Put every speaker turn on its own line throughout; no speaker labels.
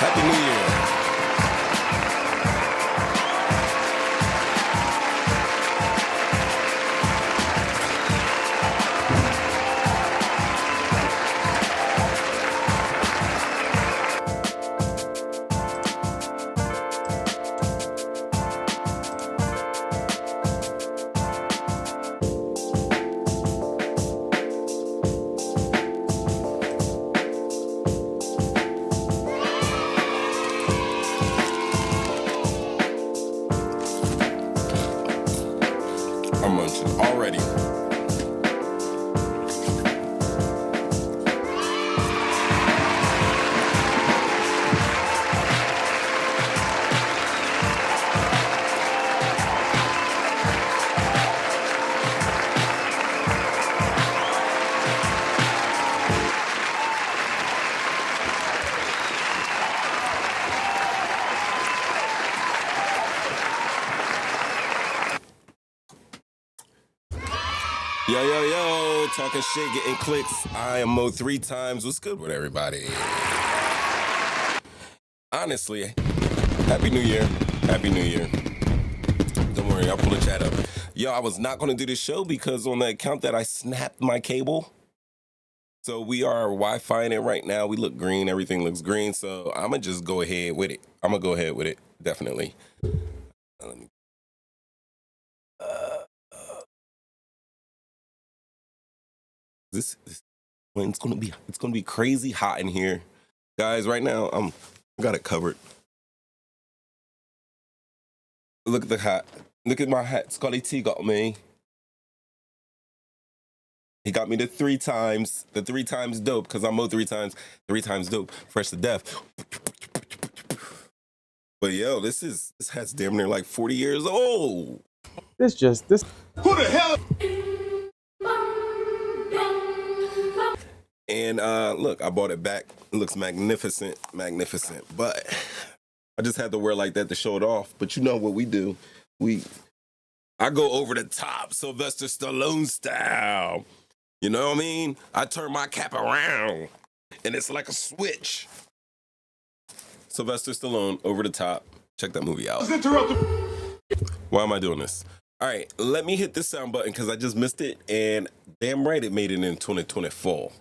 Happy New Year. I'm munching already. Yo, yo, yo, talking shit, getting clicks. I am Mo 3 times. What's good with everybody? Honestly, Happy New Year. Happy New Year. Don't worry, I'll pull the chat up. Yo, I was not going to do this show because on the account that I snapped my cable. So we are Wi-Fiing it right now. We look green. Everything looks green. So I'm going to just go ahead with it. I'm going to go ahead with it. Definitely. Let me This when it's gonna be crazy hot in here, guys. Right now, I got it covered. Look at the hat. Look at my hat. Scotty T got me. He got me the 3 times. The 3 times dope because I'm Mo 3 times. 3 times dope. Fresh to death. But yo, this hat's damn near like 40 years old.
This.
Who the hell? And look, I bought it back. It looks magnificent, magnificent. But I just had to wear like that to show it off. But you know what we do? I go over the top, Sylvester Stallone style. You know what I mean? I turn my cap around, and it's like a switch. Sylvester Stallone, over the top. Check that movie out. Why am I doing this? All right, let me hit this sound button because I just missed it, and damn right it made it in 2024.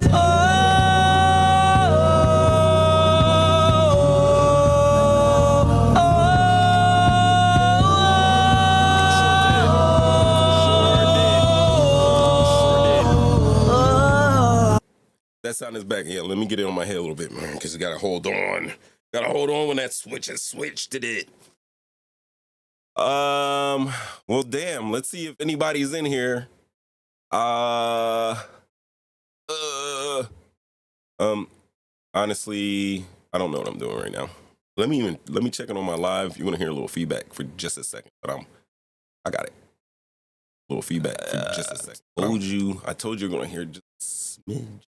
That sound is back. Yeah, let me get it on my head a little bit, man, because you gotta hold on. Gotta hold on when that switch is switched to it. Well, damn. Let's see if anybody's in here. Honestly, I don't know what I'm doing right now. Let me check it on my live. You want to hear a little feedback for just a second? But I got it. A little feedback for just a second. I told you you're gonna hear just a smidge.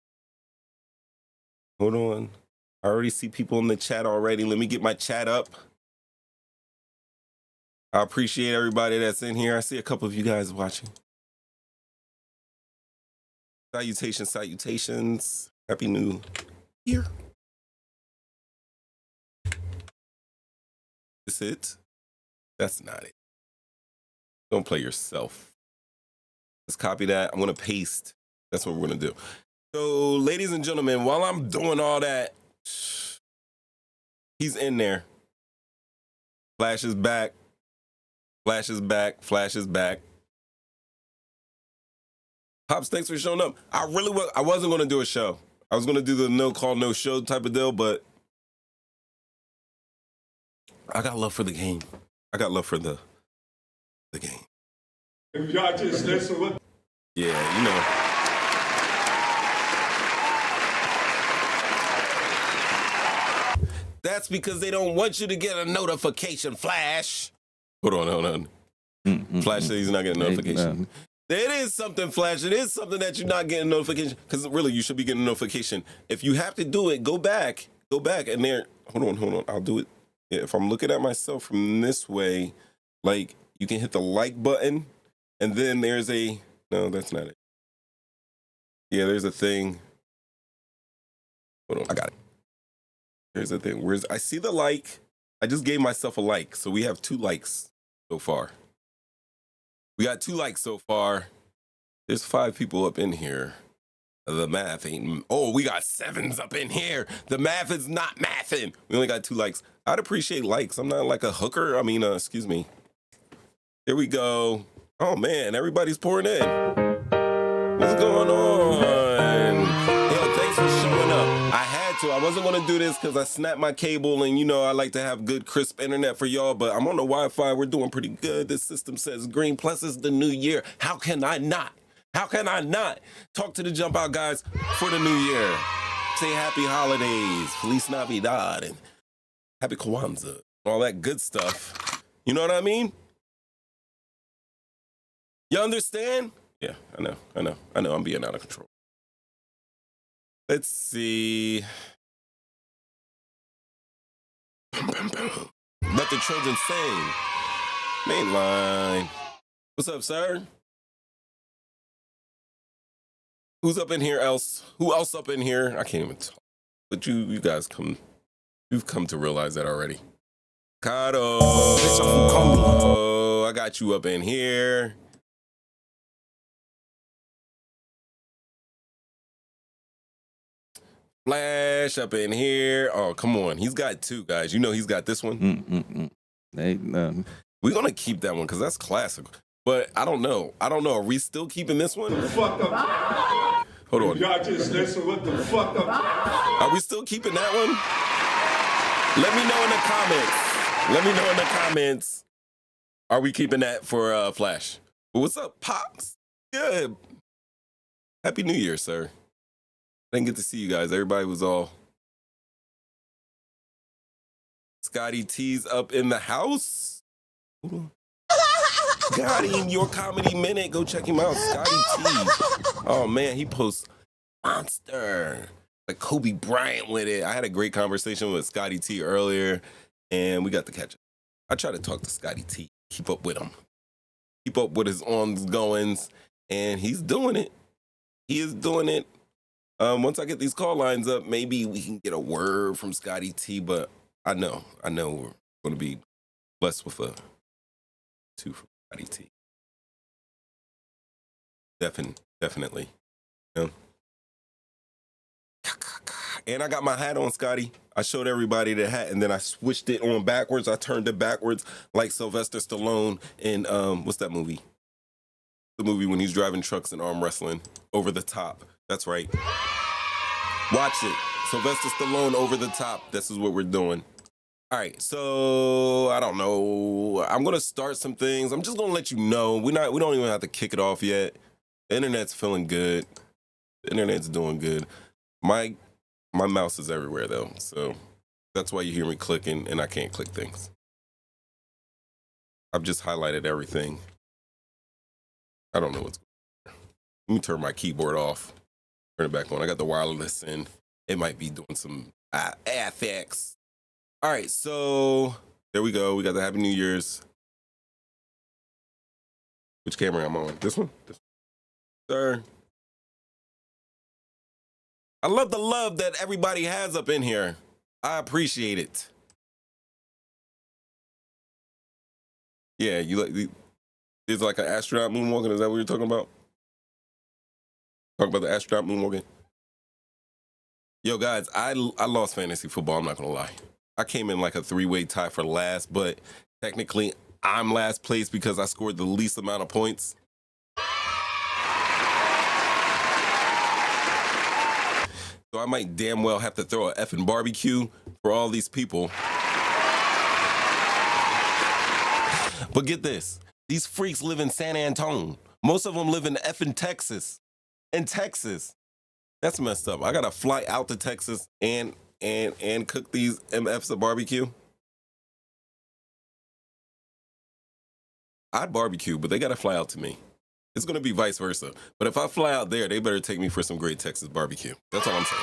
Hold on. I already see people in the chat already. Let me get my chat up. I appreciate everybody that's in here. I see a couple of you guys watching. Salutations, salutations. Happy New Year. Is it? That's not it. Don't play yourself. Let's copy that. I'm going to paste. That's what we're going to do. So, ladies and gentlemen, while I'm doing all that, he's in there. Flash is back. Flash is back. Flash is back. Pops, thanks for showing up. I wasn't going to do a show. I was going to do the no call, no show type of deal, but I got love for the game. I got love for the game.
Y'all just listen with.
Yeah, you know. That's because they don't want you to get a notification, Flash. Hold on. Flash says he's not getting a notification. It is something, Flash. It is something that you're not getting a notification. Because really, you should be getting a notification. If you have to do it, go back. And there, hold on. I'll do it. Yeah, if I'm looking at myself from this way, like, you can hit the like button. And then there's no, that's not it. Yeah, there's a thing. Hold on, I got it. Here's the thing. I see the like. I just gave myself a like. So we have 2 likes so far. We got 2 likes so far. There's 5 people up in here. The math ain't. Oh, we got 7s up in here. The math is not mathing. We only got 2 likes. I'd appreciate likes. I'm not like a hooker. I mean, excuse me. Here we go. Oh man, everybody's pouring in. What's going on? Yo, thanks for showing up. I had to. I wasn't gonna do this because I snapped my cable, and you know I like to have good, crisp internet for y'all. But I'm on the Wi-Fi. We're doing pretty good. This system says green. Plus, it's the new year. How can I not? How can I not talk to the Jump Out guys for the new year? Say happy holidays, Feliz Navidad, and happy Kwanzaa, all that good stuff. You know what I mean? You understand? Yeah, I know. I'm being out of control. Let's see. Let the children sing. Mainline. What's up, sir? Who's up in here else? Who else up in here? I can't even talk. But you guys you've come to realize that already. Kato. I got you up in here. Flash up in here. Oh, come on. He's got 2, guys. You know he's got this one. We're going to keep that one because that's classic. But I don't know. Are we still keeping this one?
Fuck up.
Hold on.
Y'all just listen what the fuck up.
Are we still keeping that one? Let me know in the comments. Are we keeping that for Flash? But what's up, Pops? Good. Happy New Year, sir. I didn't get to see you guys. Everybody was all... Scotty T's up in the house. Got him. Your Comedy Minute. Go check him out. Scotty T. Oh, man. He posts monster. Like Kobe Bryant with it. I had a great conversation with Scotty T earlier, and we got to catch up. I try to talk to Scotty T. Keep up with him. Keep up with his ongoings, and he's doing it. He is doing it. Once I get these call lines up, maybe we can get a word from Scotty T, but I know we're going to be blessed with a 2 from Scotty T. Definitely. Yeah. And I got my hat on, Scotty. I showed everybody the hat, and then I switched it on backwards. I turned it backwards like Sylvester Stallone in, what's that movie? The movie when he's driving trucks and arm wrestling. Over the Top. That's right. Watch it. Sylvester Stallone, Over the Top. This is what we're doing. All right, so I don't know. I'm gonna start some things. I'm just gonna let you know. We don't even have to kick it off yet. The internet's feeling good. The internet's doing good. My mouse is everywhere though, so that's why you hear me clicking and I can't click things. I've just highlighted everything. I don't know what's going on. Let me turn my keyboard off. Turn it back on. I got the wireless in. It might be doing some FX. All right, so there we go. We got the Happy New Year's. Which camera am I on? This one? This one. Sir. I love the love that everybody has up in here. I appreciate it. Yeah, there's like an astronaut moonwalking. Is that what you're talking about? Talk about the astronaut moonwalking. Yo, guys, I lost fantasy football. I'm not gonna lie. I came in like a 3-way tie for last, but technically I'm last place because I scored the least amount of points. So I might damn well have to throw a effing barbecue for all these people. But get this. These freaks live in San Antonio. Most of them live in effing Texas. In Texas. That's messed up. I gotta fly out to Texas and cook these MFs at barbecue. I'd barbecue, but they gotta fly out to me. It's gonna be vice versa. But if I fly out there, they better take me for some great Texas barbecue. That's all I'm saying.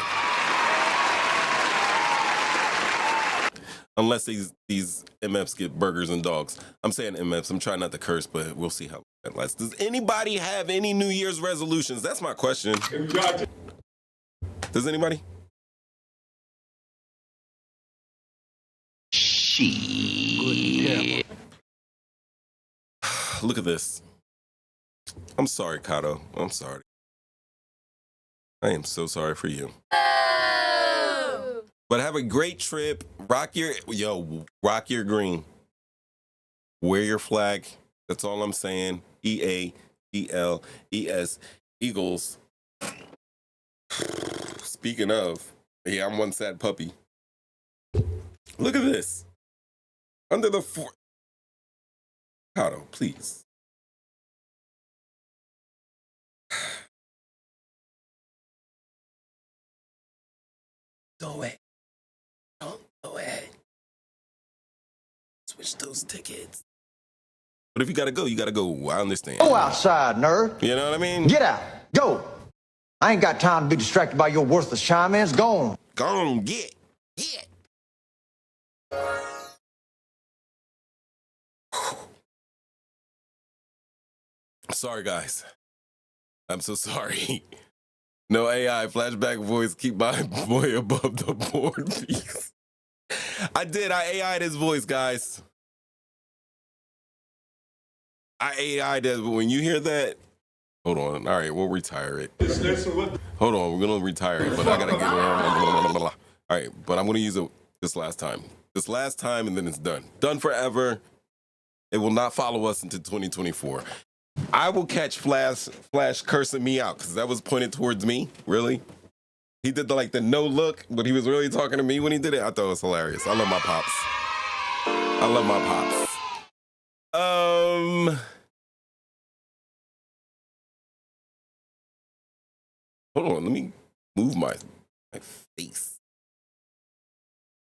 Unless these MFs get burgers and dogs. I'm saying MFs. I'm trying not to curse, but we'll see how that lasts. Does anybody have any New Year's resolutions? That's my question. Does anybody? Look at this. I'm sorry, Kato. I'm sorry. I am so sorry for you. But have a great trip. Rock your green. Wear your flag. That's all I'm saying. EAGLES, Eagles. Speaking of, yeah, I'm one sad puppy. Look at this. Under the Kato, please. Go away. Don't go away. Switch those tickets. But if you gotta go, you gotta go. I understand.
Go outside, nerd.
You know what I mean?
Get out. Go. I ain't got time to be distracted by your worthless chime-ins. Gone.
Gone, get. Sorry, guys. I'm so sorry. No AI, flashback voice, keep my boy above the board, please. I AI'd his voice, guys. I AI'd it, but when you hear that, hold on. All right, we'll retire it. Hold on, we're gonna retire it, but I gotta get it. All right, but I'm gonna use it this last time. This last time, and then it's done. Done forever. It will not follow us into 2024. I will catch Flash cursing me out because that was pointed towards me. Really? He did the no look, but he was really talking to me when he did it. I thought it was hilarious. I love my pops. Hold on, let me move my face.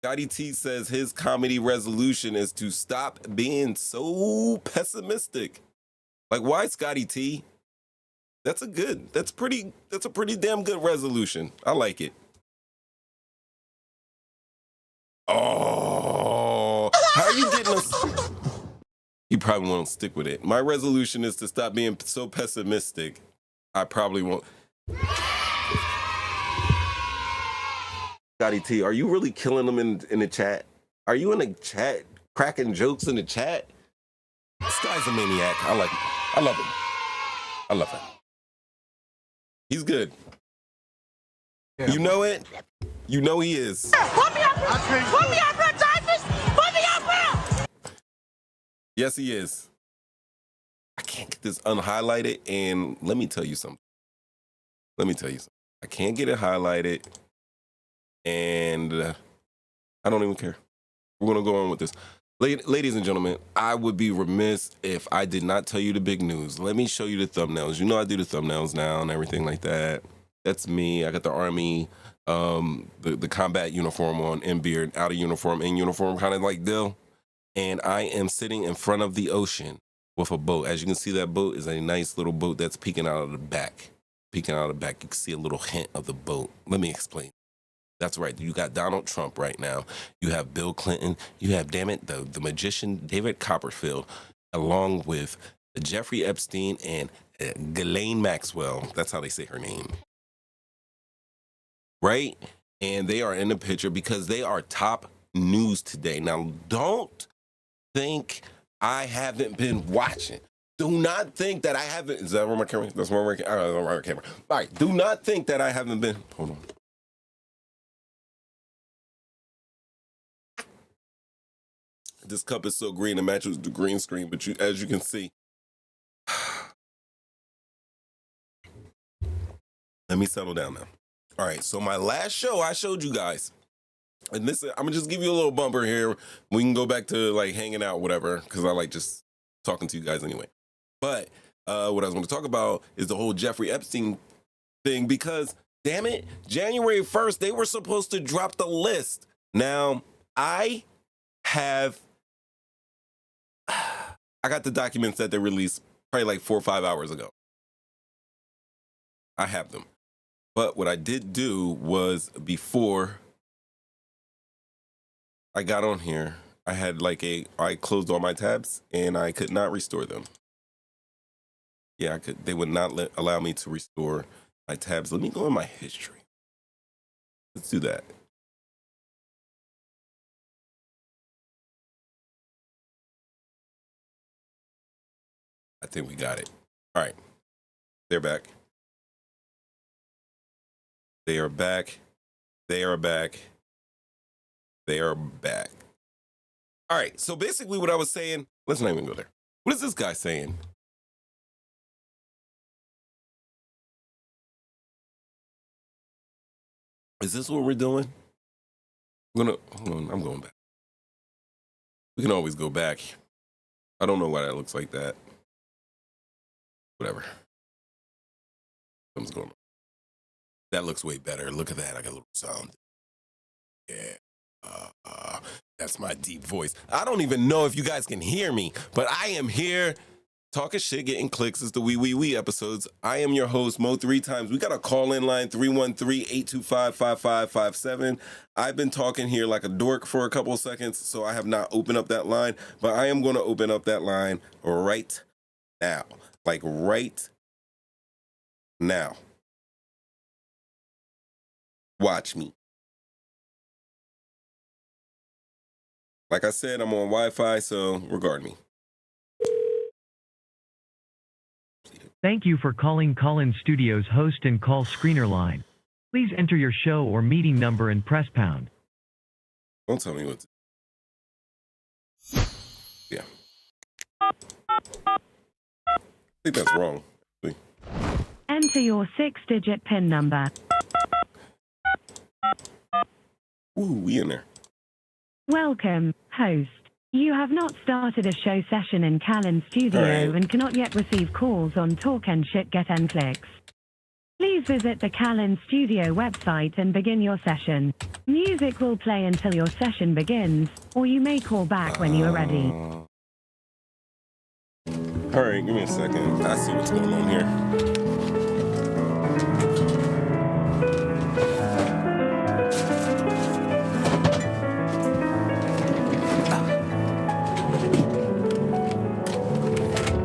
Scotty T says his comedy resolution is to stop being so pessimistic. Like, why Scotty T? That's a pretty damn good resolution. I like it. Oh, how are you getting us? You probably won't stick with it. My resolution is to stop being so pessimistic. I probably won't. Scotty T, are you really killing them in the chat? Are you in the chat cracking jokes in the chat? This guy's a maniac. I like him. I love him. He's good. Yeah. You know it? You know he is.
Put me up here, Typhus! Put me up here!
Yes, he is. I can't get this unhighlighted, and let me tell you something. I can't get it highlighted, and I don't even care. We're going to go on with this. Ladies and gentlemen, I would be remiss if I did not tell you the big news. Let me show you the thumbnails. You know I do the thumbnails now and everything like that. That's me. I got the Army, the combat uniform on, in beard, out of uniform, in uniform kind of like deal. And I am sitting in front of the ocean with a boat. As you can see, that boat is a nice little boat that's peeking out of the back. You can see a little hint of the boat. Let me explain. That's right. You got Donald Trump right now. You have Bill Clinton. You have, damn it, the magician David Copperfield, along with Jeffrey Epstein and Ghislaine Maxwell. That's how they say her name. Right? And they are in the picture because they are top news today. Now, don't think I haven't been watching. Do not think that I haven't. Is that where my camera? That's where my camera. All right. Do not think that I haven't been. Hold on. This cup is so green, it matches the green screen, but as you can see. Let me settle down now. All right, so my last show I showed you guys. And this, I'm gonna just give you a little bumper here. We can go back to hanging out, whatever, because I like just talking to you guys anyway. But what I was going to talk about is the whole Jeffrey Epstein thing, because, damn it, January 1st, they were supposed to drop the list. Now, I got the documents that they released probably 4 or 5 hours ago. I have them. But what I did do was, before I got on here, I had I closed all my tabs and I could not restore them. Yeah, they would not allow me to restore my tabs. Let me go in my history. Let's do that. I think we got it. All right. They're back. They are back. They are back. They are back. All right. So basically what I was saying, let's not even go there. What is this guy saying? Is this what we're doing? Hold on, I'm going back. We can always go back. I don't know why that looks like that. Whatever. Something's going on. That looks way better. Look at that. I got a little sound. Yeah. That's my deep voice. I don't even know if you guys can hear me, but I am here talking shit, getting clicks. It's the YAYYYY episodes. I am your host, Mo 3 times. We got a call-in line, 313-825-5557. I've been talking here like a dork for a couple of seconds, so I have not opened up that line, but I am going to open up that line right now. Like right now. Watch me. Like I said, I'm on Wi-Fi, so regard me.
Thank you for calling Call-In Studios host and call screener line. Please enter your show or meeting number and press pound.
Don't tell me what to... Yeah. I think that's wrong.
Enter your 6-digit PIN number.
Ooh, we in there.
Welcome, host. You have not started a show session in Callan Studio and cannot yet receive calls on Talk and Shit Get and Clicks. Please visit the Callan Studio website and begin your session. Music will play until your session begins, or you may call back when you are ready.
All right, give me a second. I see what's going on here.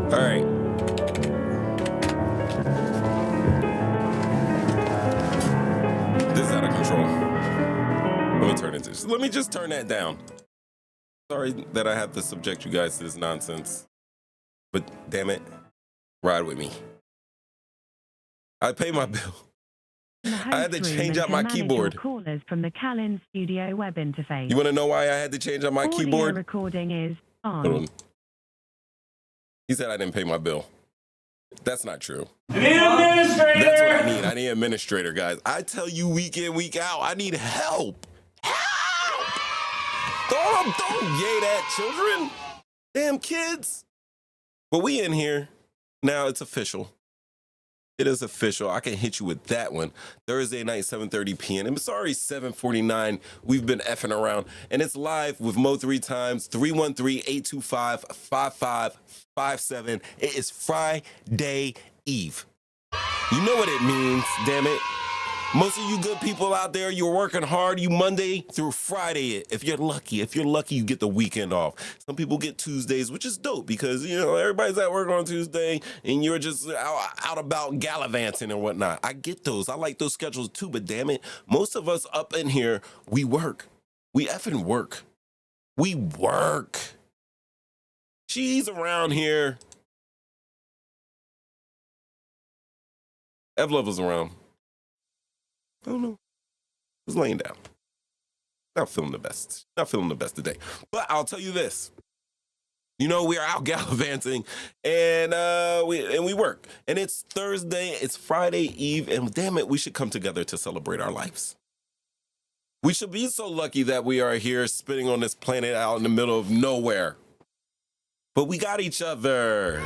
All right. This is out of control. Let me just turn that down. Sorry that I have to subject you guys to this nonsense. But damn it, ride with me. I pay my bill. I had to change out my keyboard.
Callers from the Callan Studio web interface.
You want to know why I had to change out my keyboard?
Audio recording is on.
Hold on. He said I didn't pay my bill. That's not true.
I need an administrator.
That's what I need. I need an administrator, guys. I tell you week in, week out, I need help. Help! Don't yay that, children. Damn kids. But we in here. Now it's official. It is official. I can hit you with that one. Thursday night, 7:30 p.m. I'm sorry, 7:49. We've been effing around. And it's live with Mo 3 times, 313-825-5557. It is Friday Eve. You know what it means, damn it. Most of you good people out there, you're working hard. You Monday through Friday. If you're lucky, you get the weekend off. Some people get Tuesdays, which is dope because, you know, everybody's at work on Tuesday and you're just out about gallivanting and whatnot. I get those. I like those schedules too, but damn it, most of us up in here, we work. We effing work. We work. She's around here. Ev Level's around. I don't know. Just laying down. Not feeling the best. Not feeling the best today. But I'll tell you this. You know, we are out gallivanting and we work. And it's Thursday, it's Friday Eve, and damn it, we should come together to celebrate our lives. We should be so lucky that we are here spinning on this planet out in the middle of nowhere. But we got each other.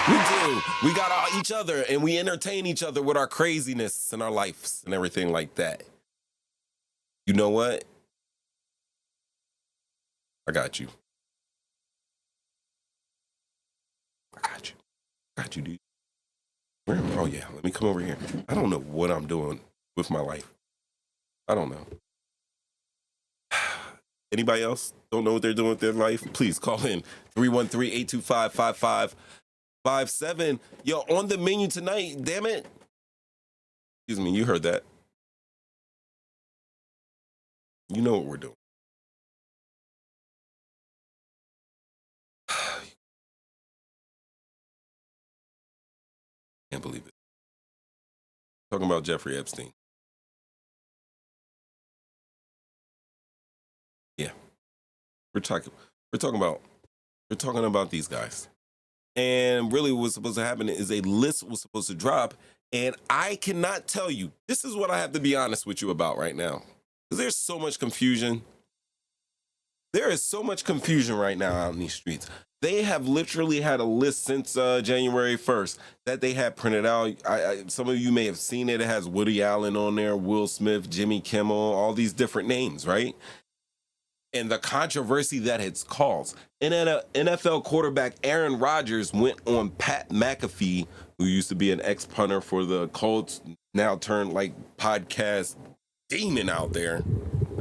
We do. We got each other, and we entertain each other with our craziness and our lives and everything like that. You know what? I got you. I got you, dude. Oh, yeah. Let me come over here. I don't know what I'm doing with my life. I don't know. Anybody else don't know what they're doing with their life? Please call in 313-825-5557. Yo, on the menu tonight, damn it. Excuse me, you heard that. You know what we're doing. Talking about Jeffrey Epstein. Yeah, we're talking about these guys. And really what's supposed to happen is a list was supposed to drop. And I cannot tell you, this is what I have to be honest with you about right now. Because there's so much confusion. There is so much confusion right now out in these streets. They have literally had a list since January 1st that they had printed out. Some of you may have seen it. It has Woody Allen on there, Will Smith, Jimmy Kimmel, all these different names, right? And the controversy that it's caused. And then NFL quarterback Aaron Rodgers went on Pat McAfee, who used to be an ex-punter for the Colts, now turned like podcast demon out there.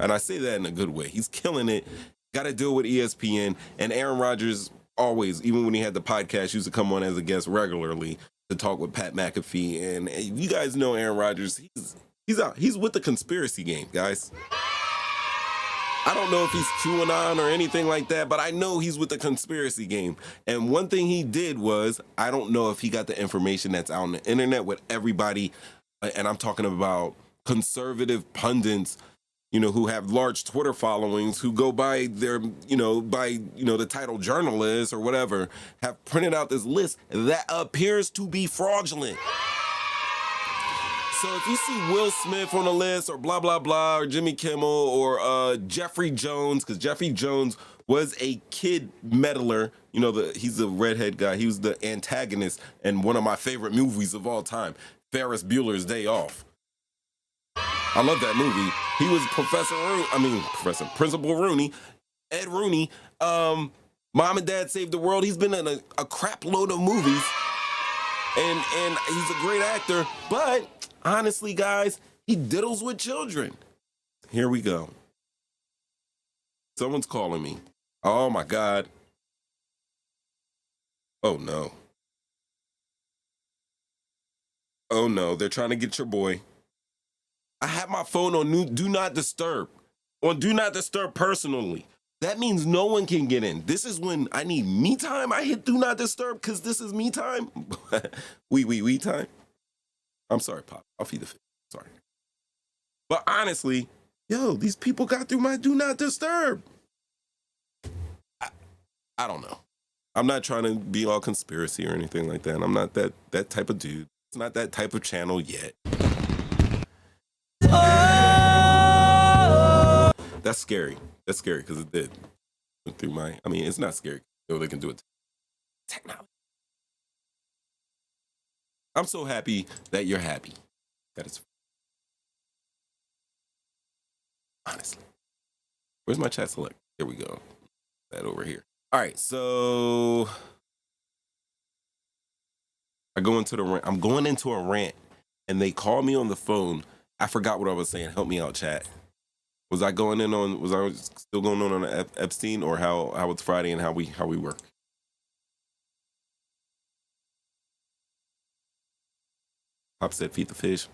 And I say that in a good way. He's killing it. Got to deal with ESPN. And Aaron Rodgers always, even when he had the podcast, used to come on as a guest regularly to talk with Pat McAfee. And you guys know Aaron Rodgers, he's out. He's with the conspiracy game, guys. I don't know if he's QAnon or anything like that, but I know he's with the conspiracy game. And one thing he did was, I don't know if he got the information that's out on the internet with everybody, and I'm talking about conservative pundits, who have large Twitter followings, who go by their, the title journalist or whatever, have printed out this list that appears to be fraudulent. So if you see Will Smith on the list or blah, blah, blah, or Jimmy Kimmel or Jeffrey Jones, because Jeffrey Jones was a kid meddler. He's the redhead guy. He was the antagonist in one of my favorite movies of all time, Ferris Bueller's Day Off. I love that movie. He was Principal Rooney, Ed Rooney. Mom and Dad Saved the World. He's been in a crap load of movies. And he's a great actor, but honestly, guys, he diddles with children. Here we go. Someone's calling me. Oh, my God. Oh, no. Oh, no. They're trying to get your boy. I have my phone on Do Not Disturb. On Do Not Disturb personally. That means no one can get in. This is when I need me time. I hit Do Not Disturb because this is me time. We time. I'm sorry, Pop. I'll feed the fish. Sorry. But honestly, these people got through my Do Not Disturb. I don't know. I'm not trying to be all conspiracy or anything like that. I'm not that type of dude. It's not that type of channel yet. That's scary. That's scary because it did. Went through it's not scary. They can do it. Technology. I'm so happy that you're happy. That is. Honestly. Where's my chat select? Here we go. That over here. All right, so I'm going into a rant, and they called me on the phone. I forgot what I was saying. Help me out, chat. Was I still going on Epstein, or how it's Friday and how we work? Pop said feed the fish.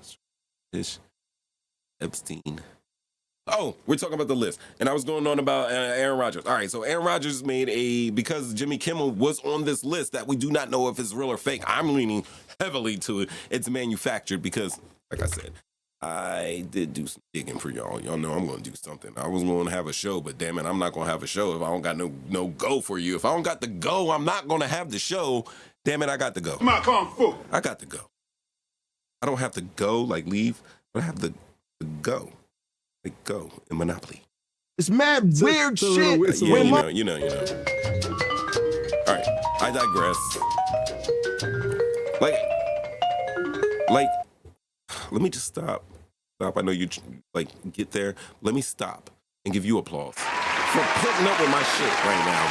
Epstein. Oh, we're talking about the list. And I was going on about Aaron Rodgers. All right, so Aaron Rodgers because Jimmy Kimmel was on this list that we do not know if it's real or fake. I'm leaning heavily to it. It's manufactured because, like I said, I did do some digging for y'all. Y'all know I'm going to do something. I was going to have a show, but damn it, I'm not going to have a show if I don't got no go for you. If I don't got the go, I'm not going to have the show. Damn it, I got to go.
My kung fu.
I got to go. I don't have to go, like leave, but I have to go. Like go in Monopoly.
It's mad weird shit.
Yeah, you know. All right, I digress. Like, let me just stop. I know you get there. Let me stop and give you applause for putting up with my shit right now.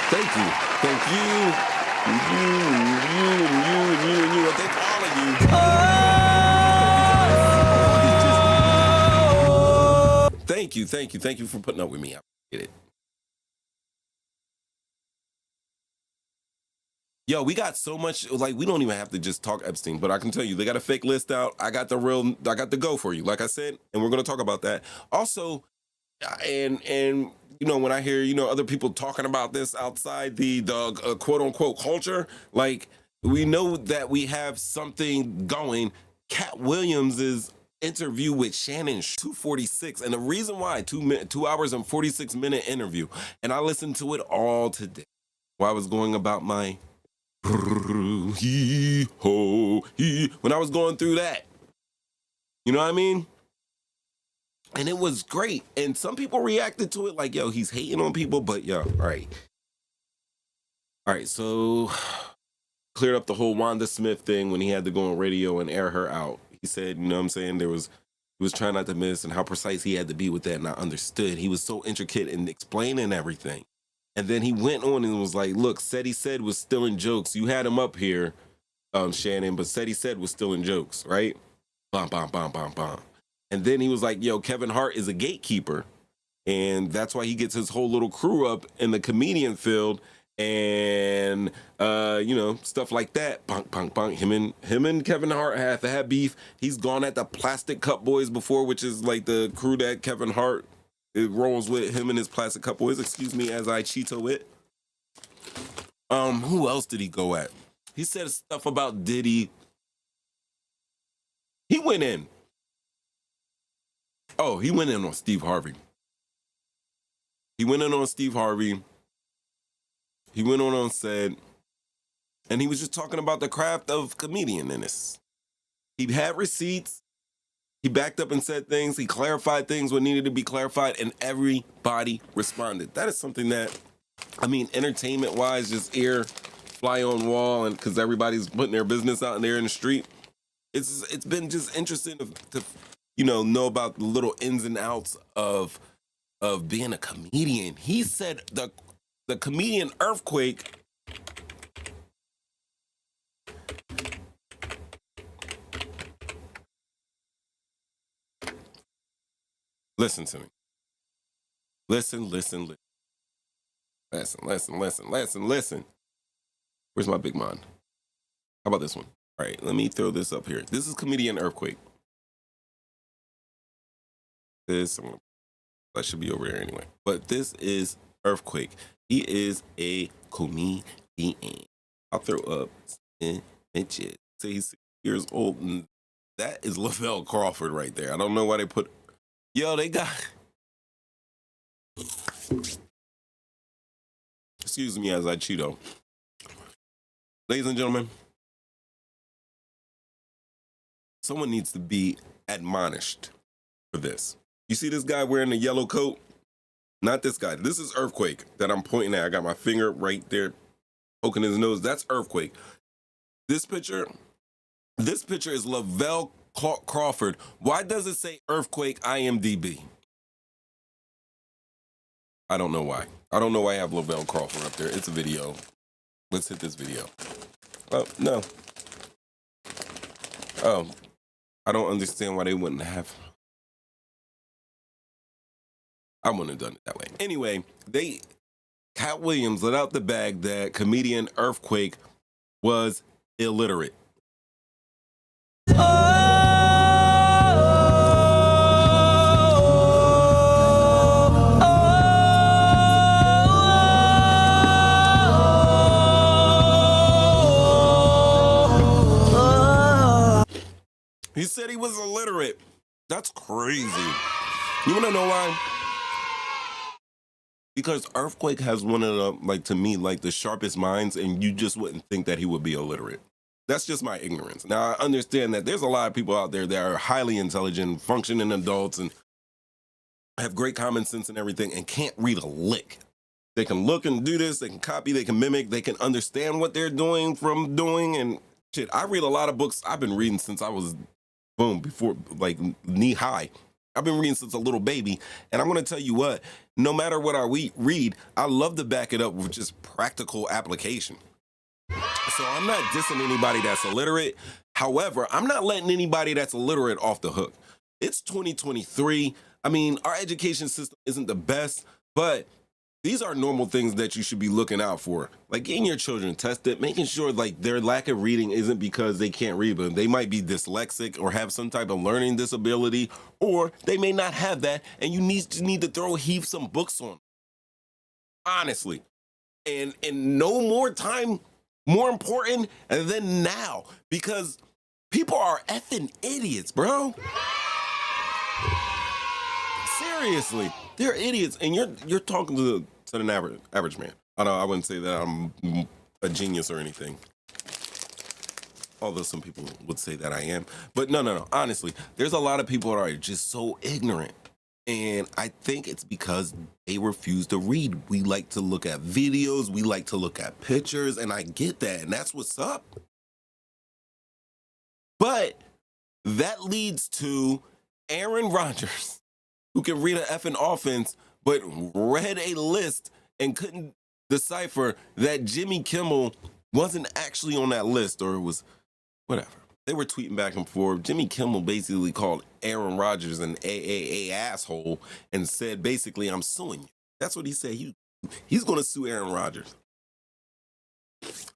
Thank you. You. I thank all of you. Thank you for putting up with me. I get it. Yo, we got so much, we don't even have to just talk Epstein, but I can tell you, they got a fake list out. I got the go for you, like I said, and we're going to talk about that. Also, and when I hear, other people talking about this outside the quote unquote culture, We know that we have something going. Cat Williams' interview with Shannon, 246. And the reason why, 2 hours and 46-minute interview. And I listened to it all today while I was going about my when I was going through that. You know what I mean? And it was great. And some people reacted to it like, yo, he's hating on people, but yo, all right. All right, so cleared up the whole Wanda Smith thing when he had to go on radio and air her out. He said, you know what I'm saying, he was trying not to miss and how precise he had to be with that, and I understood. He was so intricate in explaining everything. And then he went on and was like, look, said he said was still in jokes. You had him up here, Shannon, but said he said was still in jokes, right? Bom, bom, bom, bom, bom. And then he was like, yo, Kevin Hart is a gatekeeper. And that's why he gets his whole little crew up in the comedian field and, you know, stuff like that. Bunk, bunk, bunk. Him and Kevin Hart have to have beef. He's gone at the Plastic Cup Boys before, which is like the crew that Kevin Hart rolls with, him and his Plastic Cup Boys. Excuse me as I Cheeto it. Who else did he go at? He said stuff about Diddy. He went in. Oh, he went in on Steve Harvey. He went in on Steve Harvey. He went on and said, and he was just talking about the craft of comedian in this. He had receipts. He backed up and said things. He clarified things what needed to be clarified, and everybody responded. That is something that, I mean, entertainment-wise, just ear fly on wall, and because everybody's putting their business out in there in the street. It's been just interesting to you know about the little ins and outs of being a comedian. He said the comedian earthquake listen to me. Listen. Where's my big mind? How about this one? All right, let me throw this up here. This is comedian earthquake. That should be over here anyway. But this is earthquake. He is a comedian. I'll throw up images. Say he's 6 years old. And that is Lavelle Crawford right there. I don't know why they put. Yo, they got. Excuse me as I Cheeto. Ladies and gentlemen, someone needs to be admonished for this. You see this guy wearing a yellow coat? Not this guy. This is Earthquake that I'm pointing at. I got my finger right there poking his nose. That's Earthquake. This picture is Lavelle Crawford. Why does it say Earthquake IMDb? I don't know why. I don't know why I have Lavelle Crawford up there. It's a video. Let's hit this video. Oh, no. Oh, I don't understand why they wouldn't have. I wouldn't have done it that way. Anyway, Cat Williams let out the bag that comedian Earthquake was illiterate. He said he was illiterate. That's crazy. You want to know why? Because Earthquake has one of the, like, to me, like the sharpest minds, and you just wouldn't think that he would be illiterate. That's just my ignorance. Now, I understand that there's a lot of people out there that are highly intelligent, functioning adults, and have great common sense and everything, and can't read a lick. They can look and do this, they can copy, they can mimic, they can understand what they're doing from doing, and shit. I read a lot of books I've been reading since I was, before, like, knee high. I've been reading since a little baby, and I'm going to tell you what, no matter what I read, I love to back it up with just practical application. So I'm not dissing anybody that's illiterate. However, I'm not letting anybody that's illiterate off the hook. It's 2023. I mean, our education system isn't the best, but these are normal things that you should be looking out for. Like getting your children tested, making sure like their lack of reading isn't because they can't read, but they might be dyslexic or have some type of learning disability, or they may not have that, and you need to throw some books on. Honestly. And no more time more important than now because people are effing idiots, bro. Seriously, they're idiots, and you're talking to an average man. I wouldn't say that I'm a genius or anything, although some people would say that I am. But no. Honestly, there's a lot of people that are just so ignorant. And I think it's because they refuse to read. We like to look at videos. We like to look at pictures. And I get that. And that's what's up. But that leads to Aaron Rodgers, who can read an effing offense, but read a list and couldn't decipher that Jimmy Kimmel wasn't actually on that list, or it was whatever. They were tweeting back and forth. Jimmy Kimmel basically called Aaron Rodgers an AAA asshole and said, basically, I'm suing you. That's what he said. He's going to sue Aaron Rodgers.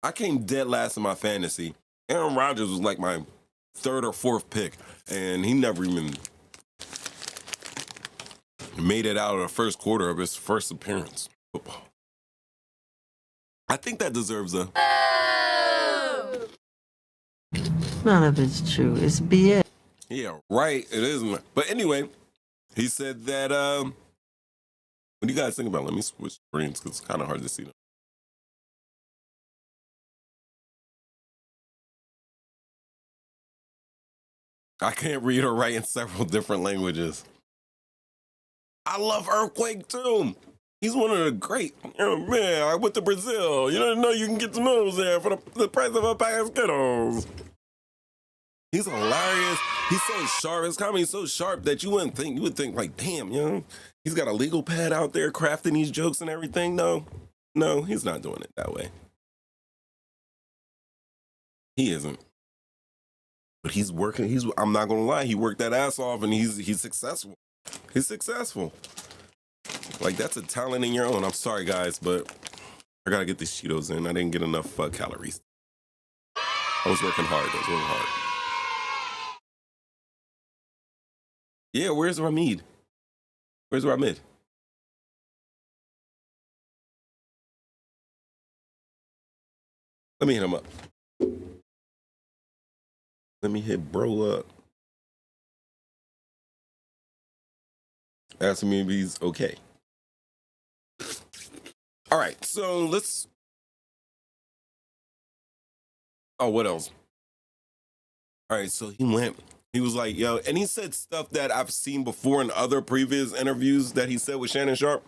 I came dead last in my fantasy. Aaron Rodgers was like my third or fourth pick, and he never even made it out of the first quarter of his first appearance in football. I think that deserves a...
None of it's true. It's BS.
Yeah, right. It is. But anyway, he said that, what do you guys think about it? Let me switch screens because it's kind of hard to see them. I can't read or write in several different languages. I love Earthquake too. He's one of the great. Oh, man, I went to Brazil. You didn't know you can get some noodles there for the price of a pack of Skittles. He's hilarious. He's so sharp. His comedy's so sharp that you would think like, damn, he's got a legal pad out there crafting these jokes and everything. No, he's not doing it that way. He isn't. But he's working. I'm not gonna lie. He worked that ass off, and he's successful. He's successful. Like, that's a talent in your own. I'm sorry, guys, but I gotta get these Cheetos in. I didn't get enough calories. I was working hard. Yeah, where's Ramid? Where's Ramid? Let me hit him up. Let me hit bro up. Ask me if he's okay. All right, so let's... Oh, what else? All right, so he was like, yo, and he said stuff that I've seen before in other previous interviews that he said with Shannon Sharp.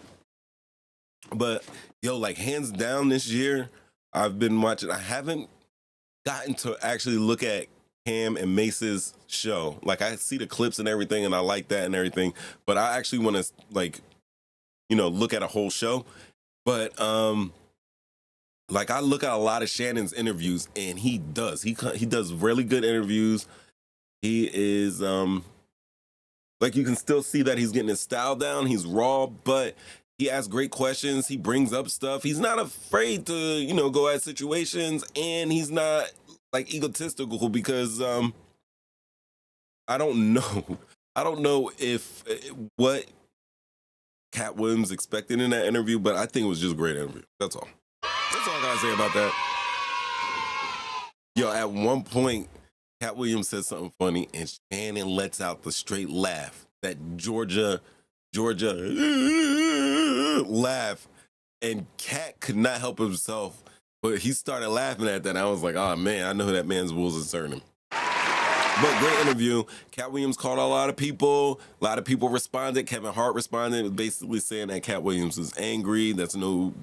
But, yo, like, hands down this year, I've been watching, I haven't gotten to actually look at Cam and Mace's show. Like, I see the clips and everything, and I like that and everything, but I actually want to, like, look at a whole show. But, like, I look at a lot of Shannon's interviews, and he does really good interviews. He is, like, you can still see that he's getting his style down. He's raw, but he asks great questions. He brings up stuff. He's not afraid to, go at situations, and he's not, like, egotistical because I don't know if what Cat Williams expected in that interview, but I think it was just a great interview. That's all I gotta say about that. Yo, at one point, Cat Williams said something funny, and Shannon lets out the straight laugh, that Georgia laugh, and Cat could not help himself, but he started laughing at that, and I was like, oh man, I know who that man's wolves is turning. But great interview. Cat Williams called a lot of people. A lot of people responded. Kevin Hart responded, basically saying that Cat Williams was angry. That's no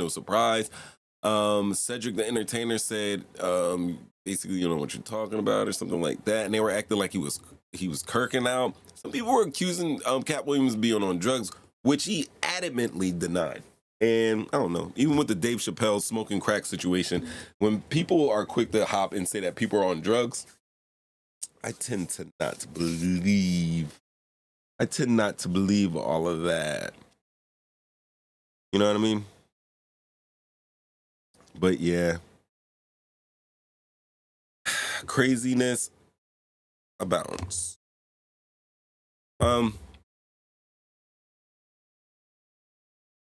surprise. Cedric the Entertainer said, basically, you know what you're talking about, or something like that. And they were acting like he was kirking out. Some people were accusing Cat Williams of being on drugs, which he adamantly denied. And I don't know, even with the Dave Chappelle smoking crack situation, when people are quick to hop and say that people are on drugs, I tend to not believe all of that. You know what I mean? But yeah. Craziness abounds. Chappelle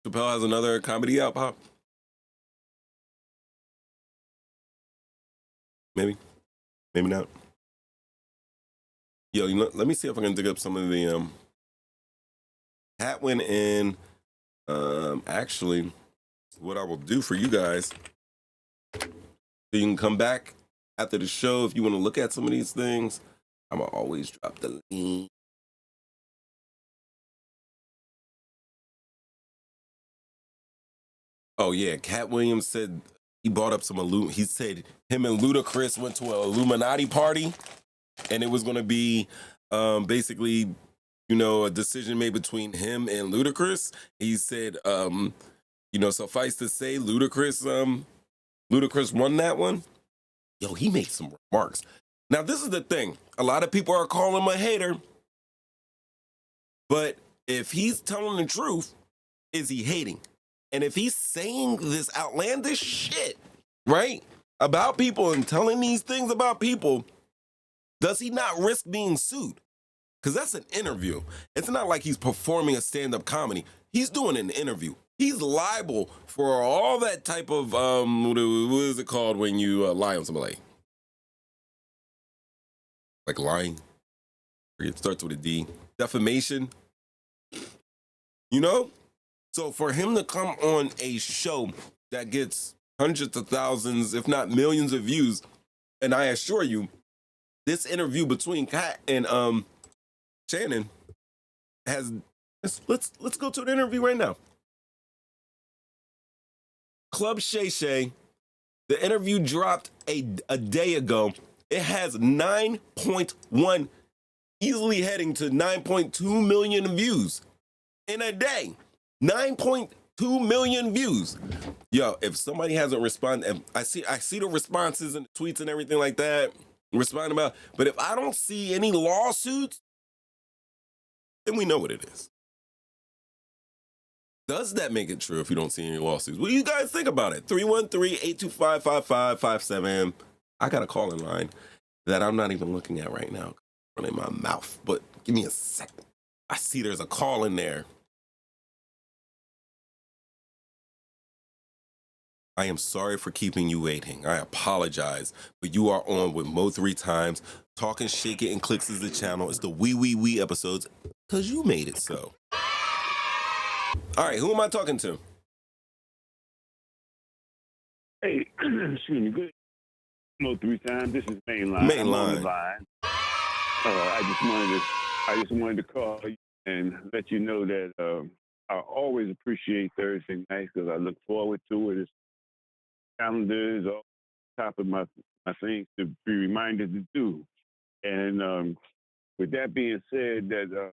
has another comedy out, Pop. Maybe, maybe not. Yo, you know, let me see if I can dig up some of the Hat went in. Actually, what I will do for you guys, so you can come back after the show if you want to look at some of these things. I'm gonna always drop the link. Oh yeah, Cat Williams said he brought up some he said him and Ludacris went to an Illuminati party, and it was gonna be basically, you know, a decision made between him and Ludacris. He said, you know, suffice to say, Ludacris won that one. Yo, he made some remarks. Now, this is the thing. A lot of people are calling him a hater, but if he's telling the truth, is he hating? And if he's saying this outlandish shit, right, about people and telling these things about people, does he not risk being sued? Because that's an interview. It's not like he's performing a stand-up comedy. He's doing an interview. He's liable for all that type of, what is it called when you lie on somebody? Like lying. It starts with a D. Defamation. You know? So for him to come on a show that gets hundreds of thousands, if not millions of views, and I assure you, this interview between Kat and Shannon has, let's go to the interview right now. Club Shay Shay, the interview dropped a day ago. It has 9.1, easily heading to 9.2 million views in a day. 9.2 million views. Yo, if somebody hasn't responded, I see the responses and the tweets and everything like that, responding about, but if I don't see any lawsuits, then we know what it is. Does that make it true if you don't see any lawsuits? What do you guys think about it? 313-825-5557. I got a call-in line that I'm not even looking at right now. Running my mouth, but give me a second. I see there's a call in there. I am sorry for keeping you waiting. I apologize, but you are on with Mo 3 times. Talking Shake It and Clicks is the channel. It's the YAYYYY episodes because you made it so. All right, who am I talking to?
Hey, excuse me. Good. Mo 3 times. This is Mainline. I'm on the line. I just wanted to call you and let you know that I always appreciate Thursday nights because I look forward to it. It's calendar is all top of my things to be reminded to do. And with that being said, that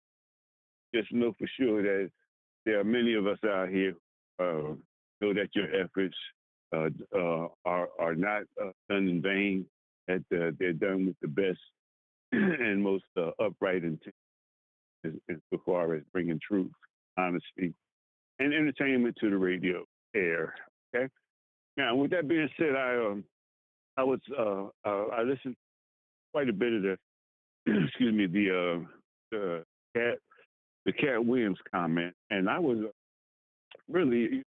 just know for sure that there are many of us out here know that your efforts are not done in vain, that they're done with the best and most upright intent as far as bringing truth, honesty, and entertainment to the radio air. Okay. Now, with that being said, I listened quite a bit of the excuse me the Cat Williams comment, and I was really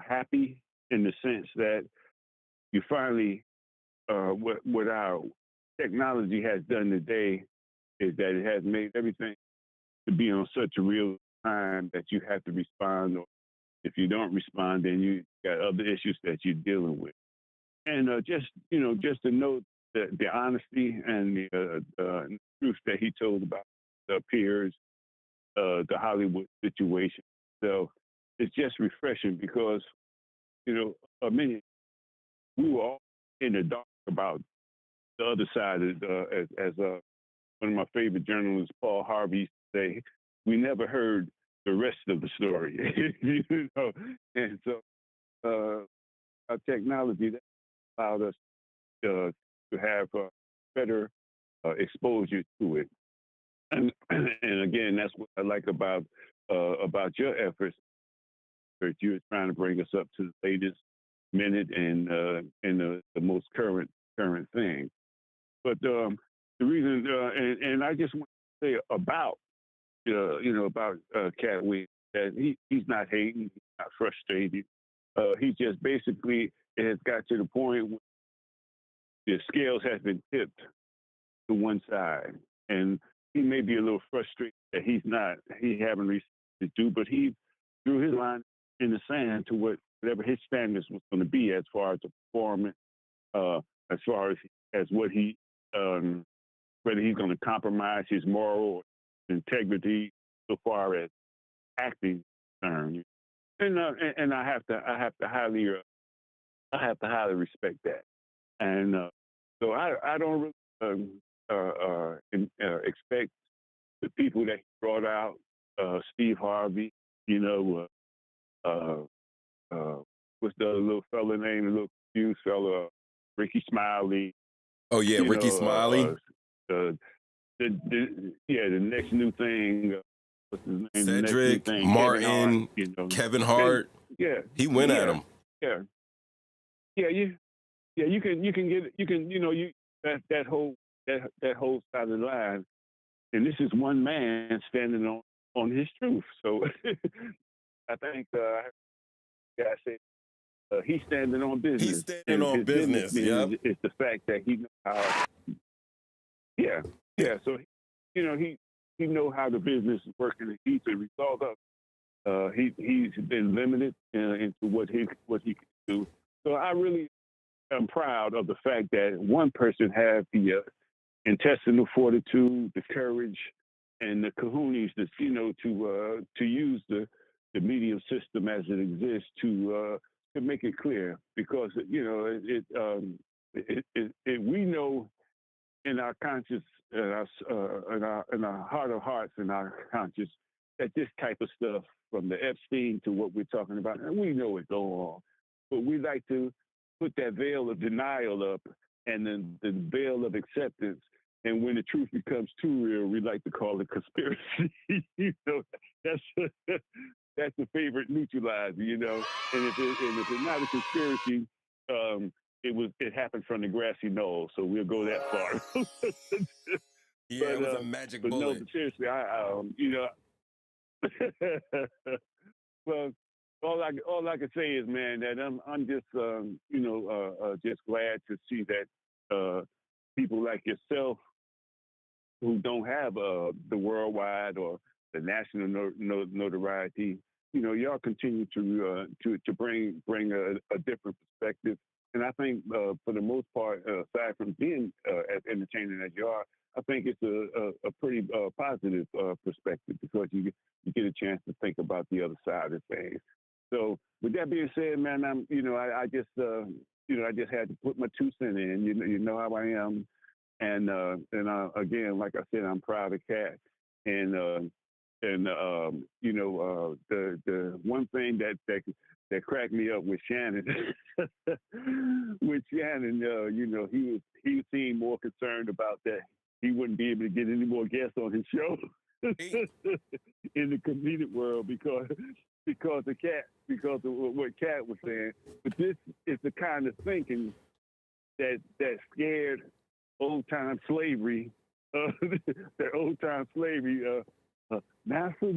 happy in the sense that you finally what our technology has done today is that it has made everything to be on such a real time that you have to respond, or if you don't respond, then you got other issues that you're dealing with. And just to note the honesty and the truth that he told about the peers, the Hollywood situation. So it's just refreshing because, we were all in the dark about the other side. As one of my favorite journalists, Paul Harvey, used to say, we never heard the rest of the story. And so our technology that allowed us to have better exposure to it. And again, that's what I like about your efforts. That you're trying to bring us up to the latest minute and the most current thing. But the reason, and I just want to say about Cat Williams, that he's not hating, he's not frustrated. He just basically has got to the point the scales has been tipped to one side, and he may be a little frustrated that he haven't reached his due, but he drew his line in the sand to whatever his standards was going to be as far as the performance, as far as what he, whether he's going to compromise his moral integrity so far as acting is concerned. And I have to highly respect that. And so I don't really expect the people that he brought out, Steve Harvey, what's the little fella name, the little confused fella, Ricky Smiley.
Oh yeah, Ricky Smiley.
The next new thing. What's his name?
Cedric,
the next new thing,
Martin,
Kevin Hart,
Kevin Hart. He went at him.
You can get that whole side of the line, and this is one man standing on his truth. So I think I say he's standing on business.
He's standing on business. Yeah,
it's the fact that he knows how. Yeah. So he know how the business is working, and he's a result of. He's been limited into what he can do. So I really am proud of the fact that one person had the intestinal fortitude, the courage, and the cojones to use the medium system as it exists to make it clear, because we know in our conscious, in our heart of hearts, in our conscious, that this type of stuff, from the Epstein to what we're talking about, and we know it go on, but we like to put that veil of denial up, and then the veil of acceptance. And when the truth becomes too real, we like to call it conspiracy. That's the favorite neutralizer, And if it's not a conspiracy, it happened from the grassy knoll. So we'll go that far.
It was a magic bullet.
No, but seriously, well, all I can say is, man, that I'm just just glad to see that people like yourself, who don't have the worldwide or the national notoriety, y'all continue to bring a different perspective. And I think for the most part, aside from being as entertaining as you are, I think it's a pretty positive perspective, because you get a chance to think about the other side of things. So with that being said, man, I just had to put my 2 cents in. You know how I am. And again, like I said, I'm proud of Cat. And the one thing that cracked me up with Shannon, he seemed more concerned about that he wouldn't be able to get any more guests on his show in the comedic world because of what Cat was saying. But this is the kind of thinking that scared old-time slavery, Master,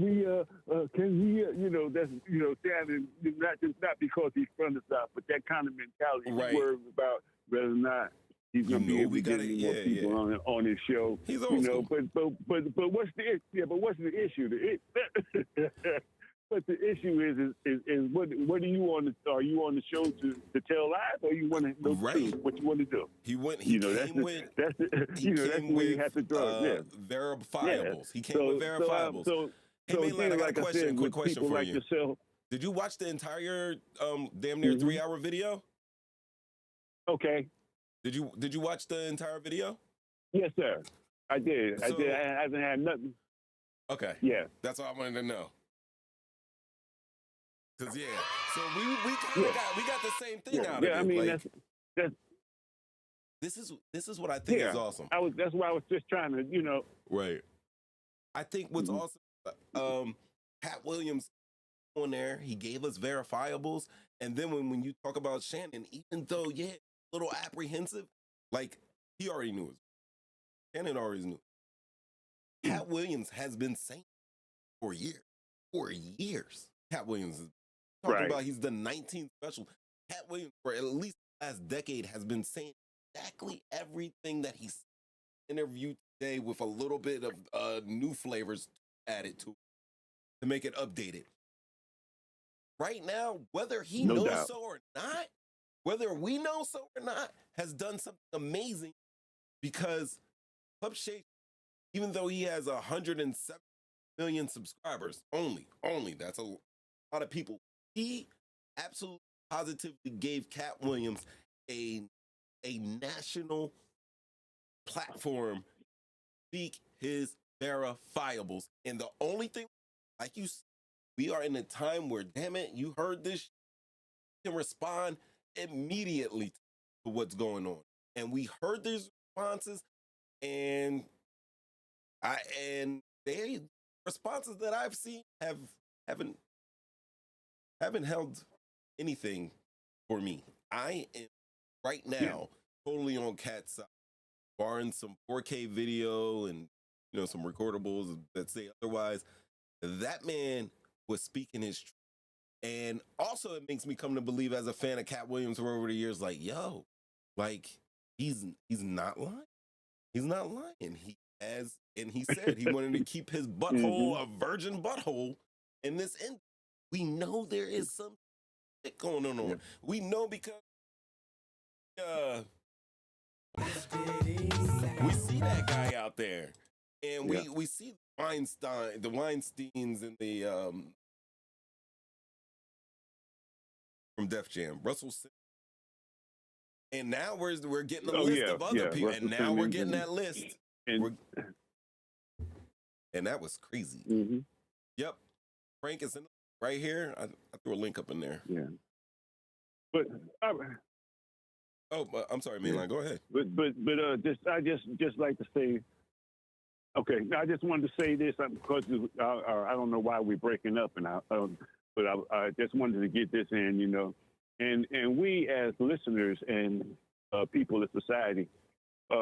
Shannon, not because he's from the South, but that kind of mentality,
right,
worried about whether or not he's going to be able to get any more people on his show.
He's old school.
But what's the issue? But the issue is what are you on the show to tell lies, or you want to know what you want to do?
He came with verifiables. He came with verifiables. Hey, Mainline, I got a question. Quick question for you.
Yourself,
did you watch the entire damn near 3-hour video?
Okay.
Did you watch the entire video?
Yes, sir. I did. I haven't had nothing.
Okay.
Yeah.
That's all I wanted to know. Cause so we got the same thing out of it.
I mean,
like,
that's
this is what I think is awesome.
That's why I was just trying to,
Right. I think what's awesome, Pat Williams on there, he gave us verifiables, and then when you talk about Shannon, even though a little apprehensive, like he already knew it. Shannon already knew. Pat Williams has been saying for years. For years. Pat Williams is talking about he's the 19th special. Pat Williams, for at least the last decade, has been saying exactly everything that he's interviewed today with a little bit of new flavors added to it to make it updated. Right now, whether he
No
knows
doubt.
so or not, whether we know so or not, has done something amazing because Club Shay, even though he has 107 million subscribers, only that's a lot of people. He absolutely positively gave Cat Williams a national platform to speak his verifiables. And the only thing, like you said, we are in a time where, damn it, you heard this, you can respond immediately to what's going on. And we heard these responses, and they responses that I've seen haven't held anything for me. I am right now totally on Cat's side, barring some 4K video and some recordables that say otherwise. That man was speaking his truth. And also it makes me come to believe, as a fan of Cat Williams for over the years, like, yo, like he's not lying. He's not lying. He said he wanted to keep his butthole a virgin butthole in this end. We know there is some shit going on. Yeah. We know because we see that guy out there, and we see the Weinsteins and the from Def Jam, Russell Simmons. And now we're getting a list of other people, Russell, and now Simmons, we're getting that list. And that was crazy. Mm-hmm. Yep. Frank is in right here. I threw a link up in there.
Yeah. But
I'm sorry, Mainline. Go ahead.
I just like to say, okay. I just wanted to say this because I don't know why we're breaking up, and but I just wanted to get this in, and we as listeners and people in society,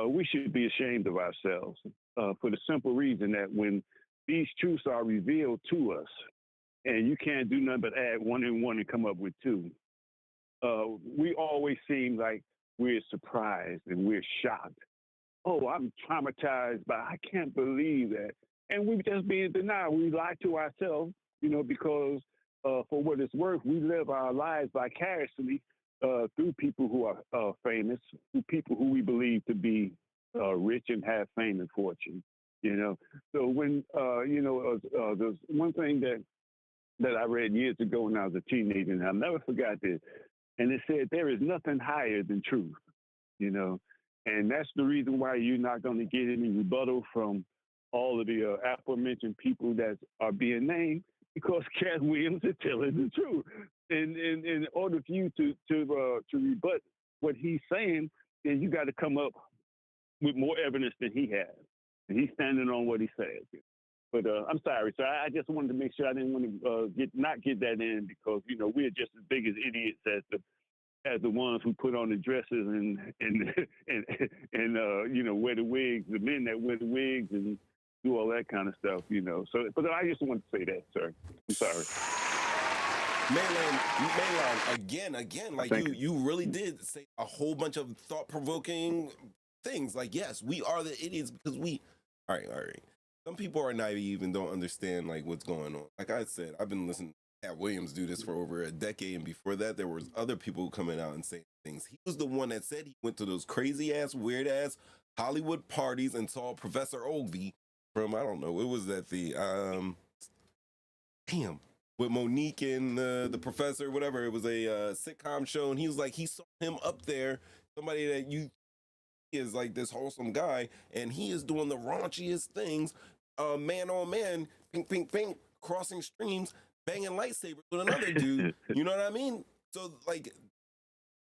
we should be ashamed of ourselves for the simple reason that when these truths are revealed to us, and you can't do nothing but add 1 and 1 and come up with 2, we always seem like we're surprised and we're shocked. Oh, I'm traumatized, but I can't believe that. And we just be in denial. We lie to ourselves, because for what it's worth, we live our lives vicariously through people who are famous, through people who we believe to be rich and have fame and fortune. So when there's one thing that I read years ago when I was a teenager, and I'll never forgot this. And it said there is nothing higher than truth, and that's the reason why you're not going to get any rebuttal from all of the aforementioned people that are being named, because Cat Williams is telling the truth. And in order for you to rebut what he's saying, then you got to come up with more evidence than he has. And he's standing on what he says. But I'm sorry. So I just wanted to make sure I didn't want to not get that in, because, we're just as big as idiots as the ones who put on the dresses and wear the wigs, the men that wear the wigs and do all that kind of stuff, So, but I just want to say that, sir. I'm sorry.
Mainline, again, like you really did say a whole bunch of thought-provoking things. Like, yes, we are the idiots because all right. Some people are naive and don't understand like what's going on. Like I said, I've been listening to Cat Williams do this for over a decade, and before that, there was other people coming out and saying things. He was the one that said he went to those crazy-ass, weird-ass Hollywood parties and saw Professor Ogilvy from, I don't know, it was at the, with Monique and the professor, whatever. It was a sitcom show, and he was like, he saw him up there, somebody that you is like this wholesome guy, and he is doing the raunchiest things, man on man, ping, ping, ping, crossing streams, banging lightsabers with another dude. You know what I mean? So, like,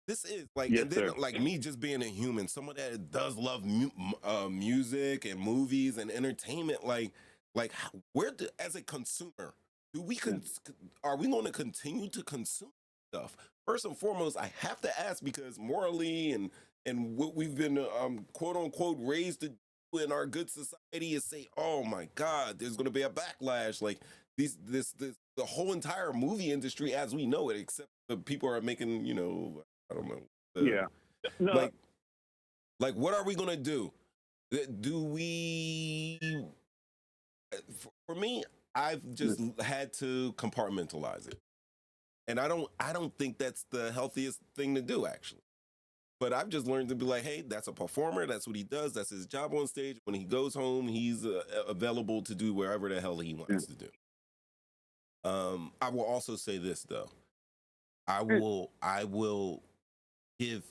this is like,
yes,
and then like me just being a human, someone that does love music and movies and entertainment, like where as a consumer, are we going to continue to consume stuff? First and foremost, I have to ask, because morally and what we've been quote unquote raised to do in our good society is say, oh my God, there's going to be a backlash. Like the whole entire movie industry as we know it, except the people are making, I don't know.
No,
like, Like, what are we gonna do? Do we? For me, I've just had to compartmentalize it, and I don't think that's the healthiest thing to do, actually. But I've just learned to be like, hey, that's a performer. That's what he does. That's his job on stage. When he goes home, he's available to do wherever the hell he wants to do. I will also say this though. I will give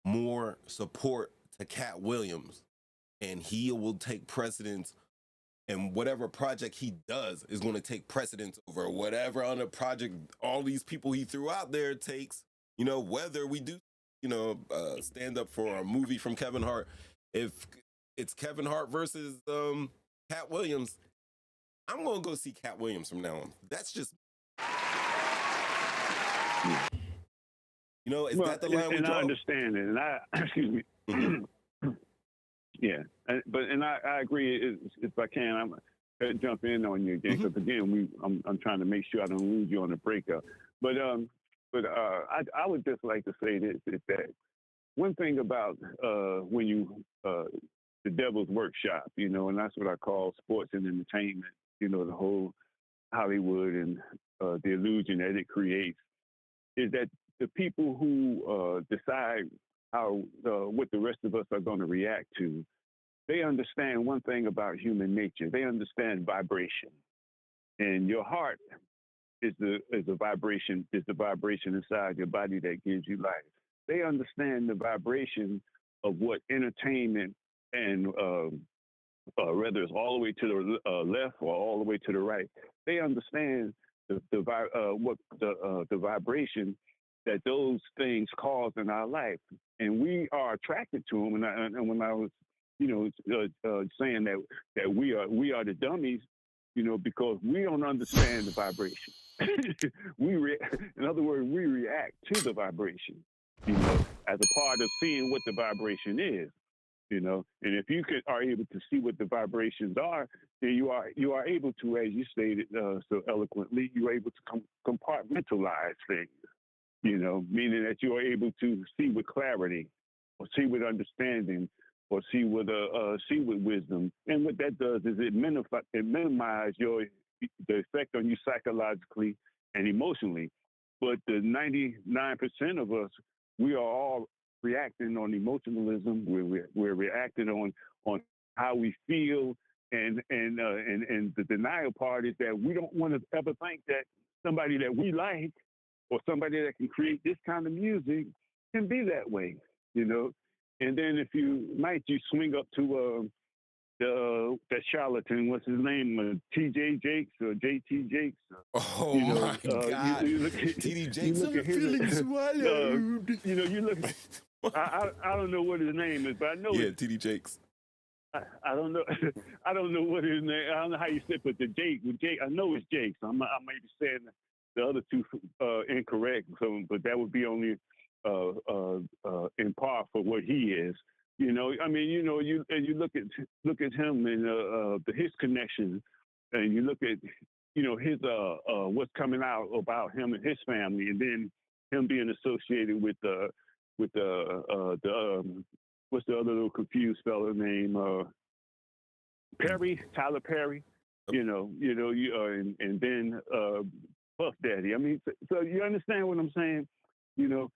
more support to Cat Williams, and he will take precedence. And whatever project he does is going to take precedence over whatever other project all these people he threw out there takes. You know, whether we do, stand up for a movie from Kevin Hart, if it's Kevin Hart versus Cat Williams, I'm going to go see Cat Williams from now on. That's just, is that the line we draw?
I understand it, and excuse me. Yeah, and I agree. If I can, I'm gonna jump in on you again, because again, I'm trying to make sure I don't lose you on the breakup. But I would just like to say this: is that one thing about when you the devil's workshop, and that's what I call sports and entertainment. The whole Hollywood and the illusion that it creates is that the people who decide how what the rest of us are going to react to, they understand one thing about human nature. They understand vibration, and your heart is the vibration inside your body that gives you life. They understand the vibration of what entertainment and whether it's all the way to the left or all the way to the right. They understand the vibration that those things cause in our life, and we are attracted to them. And when I was, saying that we are the dummies, because we don't understand the vibration. In other words, we react to the vibration, as a part of seeing what the vibration is. And if you are able to see what the vibrations are, then you are able to, as you stated so eloquently, you're able to compartmentalize things. Meaning that you are able to see with clarity, or see with understanding, or see with wisdom. And what that does is it minimizes the effect on you psychologically and emotionally. But the 99% of us, we are all reacting on emotionalism. We're reacting on how we feel, and the denial part is that we don't want to ever think that somebody that we like, or somebody that can create this kind of music, can be that way, And then if you swing up to that charlatan, what's his name, T.J. Jakes or J.T. Jakes.
Oh my God,
you look at
T.D. Jakes.
I'm feeling swallowed. You look. I don't know what his name is, but I know.
Yeah, T.D. Jakes.
I don't know. I don't know what his name. I don't know how you say it, but the Jake. With Jake, I know it's Jakes. I may be saying the other two incorrect, but that would be only in par for what he is. You look at him and his connection, and you look at his what's coming out about him and his family, and then him being associated with the what's the other little confused fellow name, Tyler Perry. And then Puff Daddy. I mean, so you understand what I'm saying? And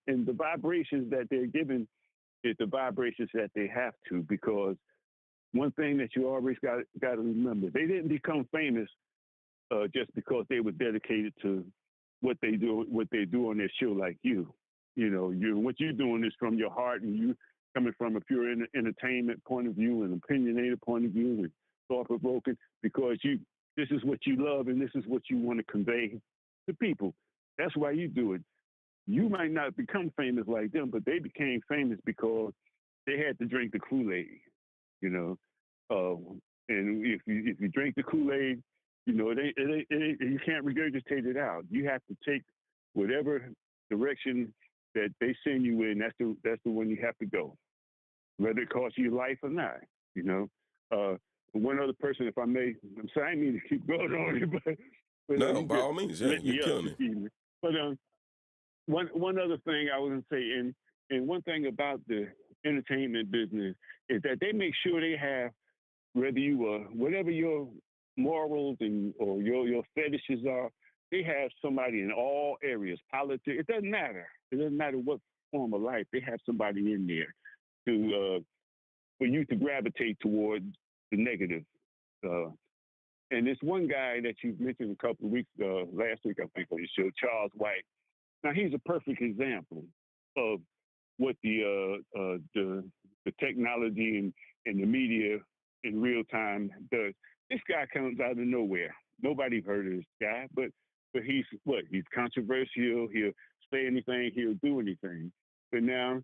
the vibrations that they're given is the vibrations that they have to, because one thing that you always got to remember, they didn't become famous just because they were dedicated to what they do on their show like you. What you're doing is from your heart, and you coming from a pure entertainment point of view, and opinionated point of view, and thought-provoking, because this is what you love, and this is what you want to convey to people. That's why you do it. You might not become famous like them, but they became famous because they had to drink the Kool-Aid, And if you drink the Kool-Aid, you can't regurgitate it out. You have to take whatever direction that they send you in. That's the one you have to go, whether it costs you life or not. One other person, if I may, I'm sorry, I didn't mean to keep going on it, but
no, by all means, yeah, you're killing it.
But one other thing I was going to say, And one thing about the entertainment business is that they make sure they have, whether you are, whatever your morals and or your fetishes are, they have somebody in all areas, politics. It doesn't matter. It doesn't matter what form of life. They have somebody in there to for you to gravitate towards the negative. And this one guy that you mentioned a couple of weeks last week, I think, on your show, Charles White. Now he's a perfect example of what the technology and the media in real time does. This guy comes out of nowhere. Nobody heard of this guy, but he's what? He's controversial. He'll say anything. He'll do anything. But now,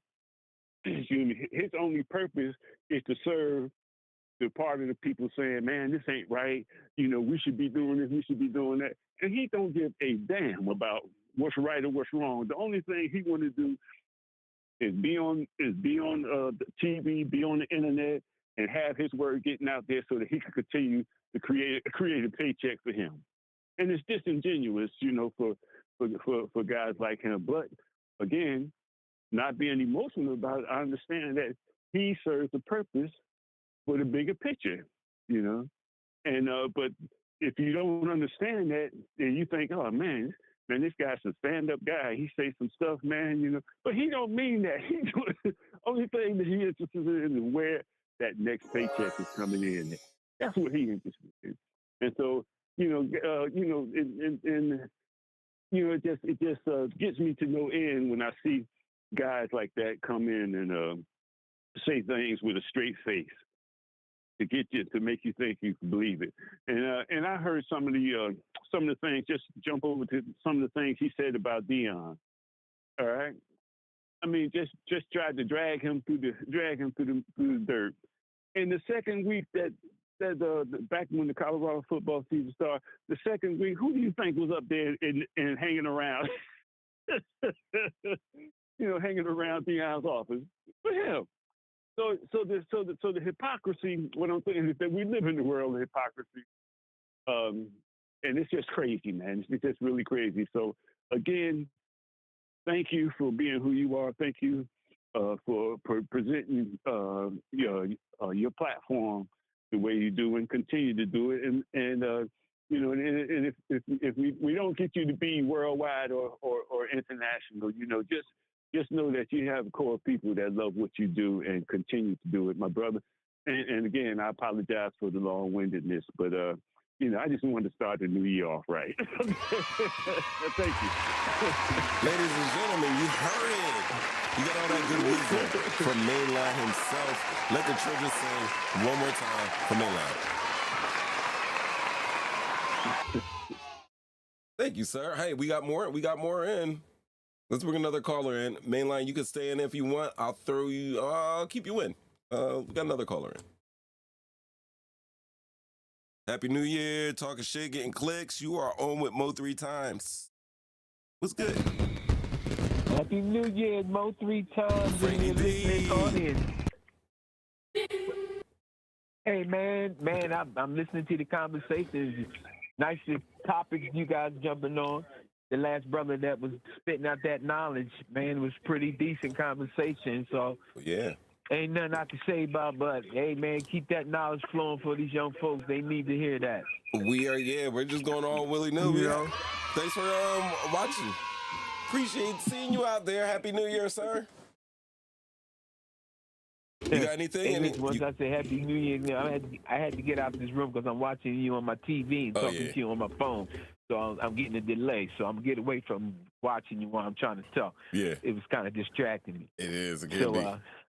his only purpose is to serve the part of the people saying, "Man, this ain't right. You know, we should be doing this. We should be doing that." And he don't give a damn about what's right or what's wrong. The only thing he want to do is be on the TV, be on the internet, and have his word getting out there so that he can continue to create a paycheck for him. And it's disingenuous, you know, for guys like him. But again, not being emotional about it, I understand that he serves the purpose for the bigger picture, you know. And but if you don't understand that, then you think, oh man, this guy's a stand-up guy. He says some stuff, man, you know. But he don't mean that. The only thing that he interested in is where that next paycheck is coming in. That's what he interested in. And so, it just gets me to no end when I see guys like that come in and say things with a straight face to get you to make you think you can believe it. And I heard some of the things. Just jump over to some of the things he said about Dion. All right, I mean, just tried to drag him through the dirt. And the second week that back when the Colorado football season started, the second week, who do you think was up there and hanging around? Hanging around Dion's office for him. So the hypocrisy. What I'm saying is that we live in the world of hypocrisy, and it's just crazy, man. It's just really crazy. So again, thank you for being who you are. Thank you for presenting your platform the way you do and continue to do it. And if we don't get you to be worldwide or international, just know that you have a core of people that love what you do and continue to do it, my brother. And again, I apologize for the long-windedness, but I just wanted to start the new year off right. Thank you.
Ladies and gentlemen, you heard it. You got all that good wisdom from Mainline himself. Let the children sing one more time for Mainline. Thank you, sir. Hey, we got more in. Let's bring another caller in. Mainline, you can stay in if you want. I'll keep you in. We got another caller in. Happy New Year, talking shit, getting clicks. You are on with Mo 3 times. What's good?
Happy New Year, Mo 3 times in the listening audience. Hey, man, I'm listening to the conversations. Nice topics you guys jumping on. The last brother that was spitting out that knowledge, man, was pretty decent conversation. So
yeah,
ain't nothing I can say about, but hey, man, keep that knowledge flowing for these young folks. They need to hear that.
We're just going all willy-nilly.
You know?
Thanks for watching. Appreciate seeing you out there. Happy New Year, sir. You got anything?
Once I say Happy New Year, I had to get out of this room because I'm watching you on my TV and talking to you on my phone. So I'm getting a delay. So I'm getting away from watching you while I'm trying to talk.
Yeah.
It was kind of distracting me.
It is.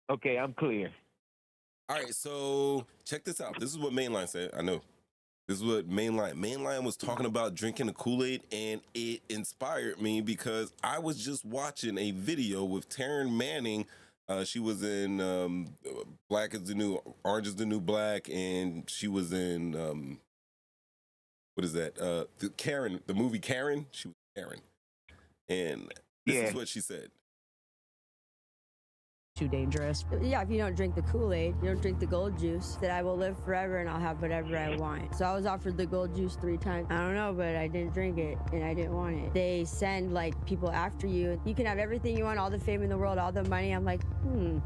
Okay, I'm clear.
All right, so check this out. This is what Mainline said. I know. This is what Mainline was talking about drinking the Kool-Aid, and it inspired me because I was just watching a video with Taryn Manning. She was in Orange is the New Black, and she was in what is that? The movie Karen. She was Karen, and this is what she said.
too dangerous.
Yeah, if you don't drink the Kool-Aid, you don't drink the gold juice, that I will live forever and I'll have whatever I want. So I was offered the gold juice 3 times. I don't know, but I didn't drink it and I didn't want it. They send like people after you. You can have everything you want, all the fame in the world, all the money. I'm like,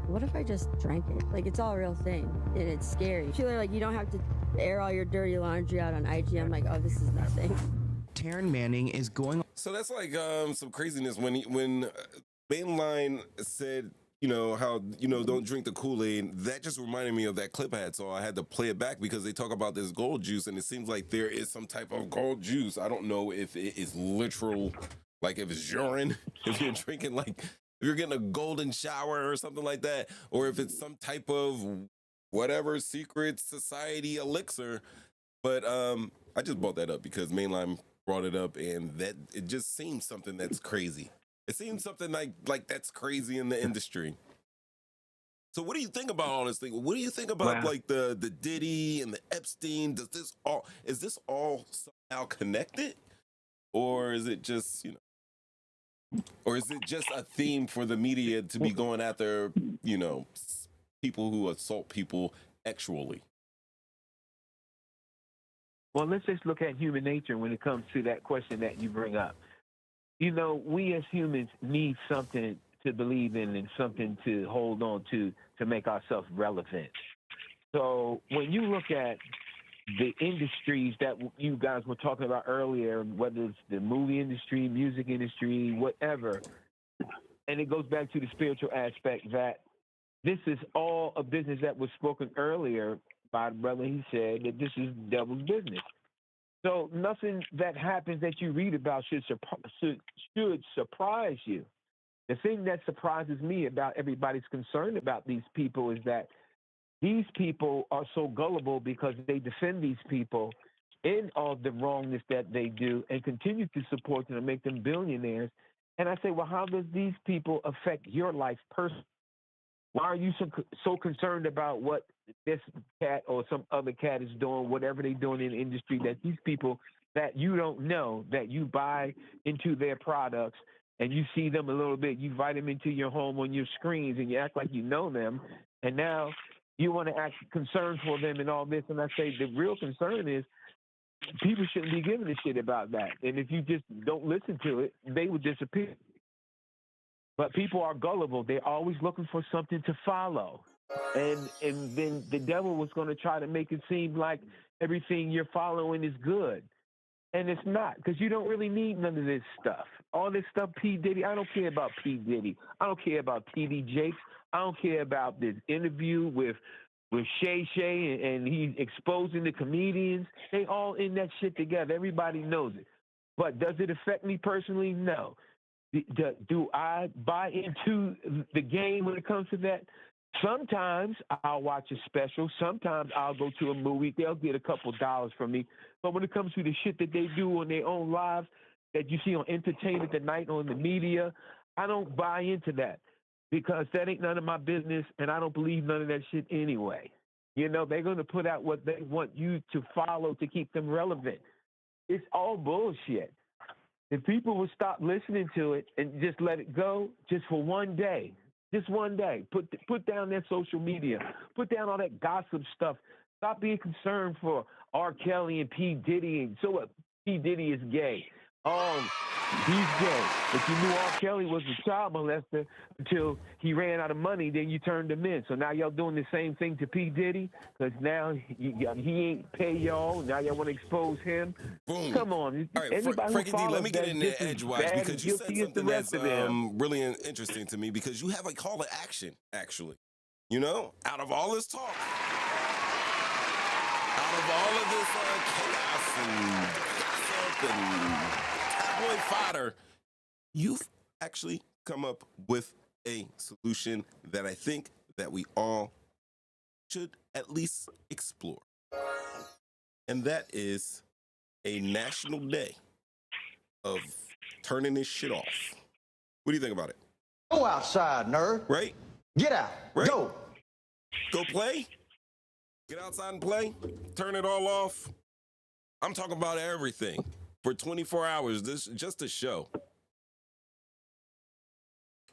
what if I just drank it? Like, it's all a real thing and it's scary. I feel like you don't have to air all your dirty laundry out on IG. I'm like, oh, this is nothing.
Taryn Manning is going.
So that's like some craziness when Mainline said, you know, how, you know, don't drink the Kool-Aid. That just reminded me of that clip I had, so I had to play it back because they talk about this gold juice, and it seems like there is some type of gold juice. I don't know if it is literal, like if it's urine, if you're drinking, like if you're getting a golden shower or something like that, or if it's some type of whatever secret society elixir. But I just brought that up because Mainline brought it up, and that it just seems something that's crazy. It seems something like that's crazy in the industry. So what do you think about all this thing? What do you think about like the Diddy and the Epstein? Is this all somehow connected? Or is it just, you know, or is it just a theme for the media to be going after, you know, people who assault people sexually?
Well, let's just look at human nature when it comes to that question that you bring up. You know, we as humans need something to believe in and something to hold on to make ourselves relevant. So when you look at the industries that you guys were talking about earlier, whether it's the movie industry, music industry, whatever, and it goes back to the spiritual aspect that this is all a business that was spoken earlier by the brother. He said that this is devil's business. So nothing that happens that you read about should surprise you. The thing that surprises me about everybody's concerned about these people is that these people are so gullible because they defend these people in all the wrongness that they do and continue to support them and make them billionaires. And I say, well, how does these people affect your life personally? Why are you so concerned about what this cat or some other cat is doing, whatever they're doing in the industry, that these people that you don't know, that you buy into their products and you see them a little bit, you invite them into your home on your screens and you act like you know them, and now you want to act concerned for them and all this. And I say the real concern is people shouldn't be giving a shit about that. And if you just don't listen to it, they will disappear. But people are gullible. They're always looking for something to follow. And then the devil was going to try to make it seem like everything you're following is good. And it's not, because you don't really need none of this stuff. All this stuff, P. Diddy, I don't care about P. Diddy. I don't care about T.D. Jakes. I don't care about this interview with Shay Shay and he's exposing the comedians. They all in that shit together. Everybody knows it. But does it affect me personally? No. Do I buy into the game when it comes to that? Sometimes I'll watch a special. Sometimes I'll go to a movie. They'll get a couple dollars from me. But when it comes to the shit that they do on their own lives that you see on Entertainment Tonight on the media, I don't buy into that because that ain't none of my business, and I don't believe none of that shit anyway. You know, they're going to put out what they want you to follow to keep them relevant. It's all bullshit. If people would stop listening to it and just let it go just for one day, just one day, put down that social media, put down all that gossip stuff. Stop being concerned for R. Kelly and P. Diddy. And so what? P. Diddy is gay. Oh, he's gay. If you knew R. Kelly was a child molester until he ran out of money, then you turned him in. So now y'all doing the same thing to P. Diddy because now he ain't pay y'all. Now y'all want to expose him.
Boom.
Come on.
All right, Frankie D, let me get in there edgewise because you said something that's really interesting to me because you have a call to action, actually. You know, out of all this talk, out of all of this chaos and gossip and tabloid fodder, you've actually come up with a solution that I think that we all should at least explore. And that is a national day of turning this shit off. What do you think about it?
Go outside, nerd.
Right?
Get out.
Right?
Go.
Go play. Get outside and play. Turn it all off. I'm talking about everything for 24 hours. This just a show.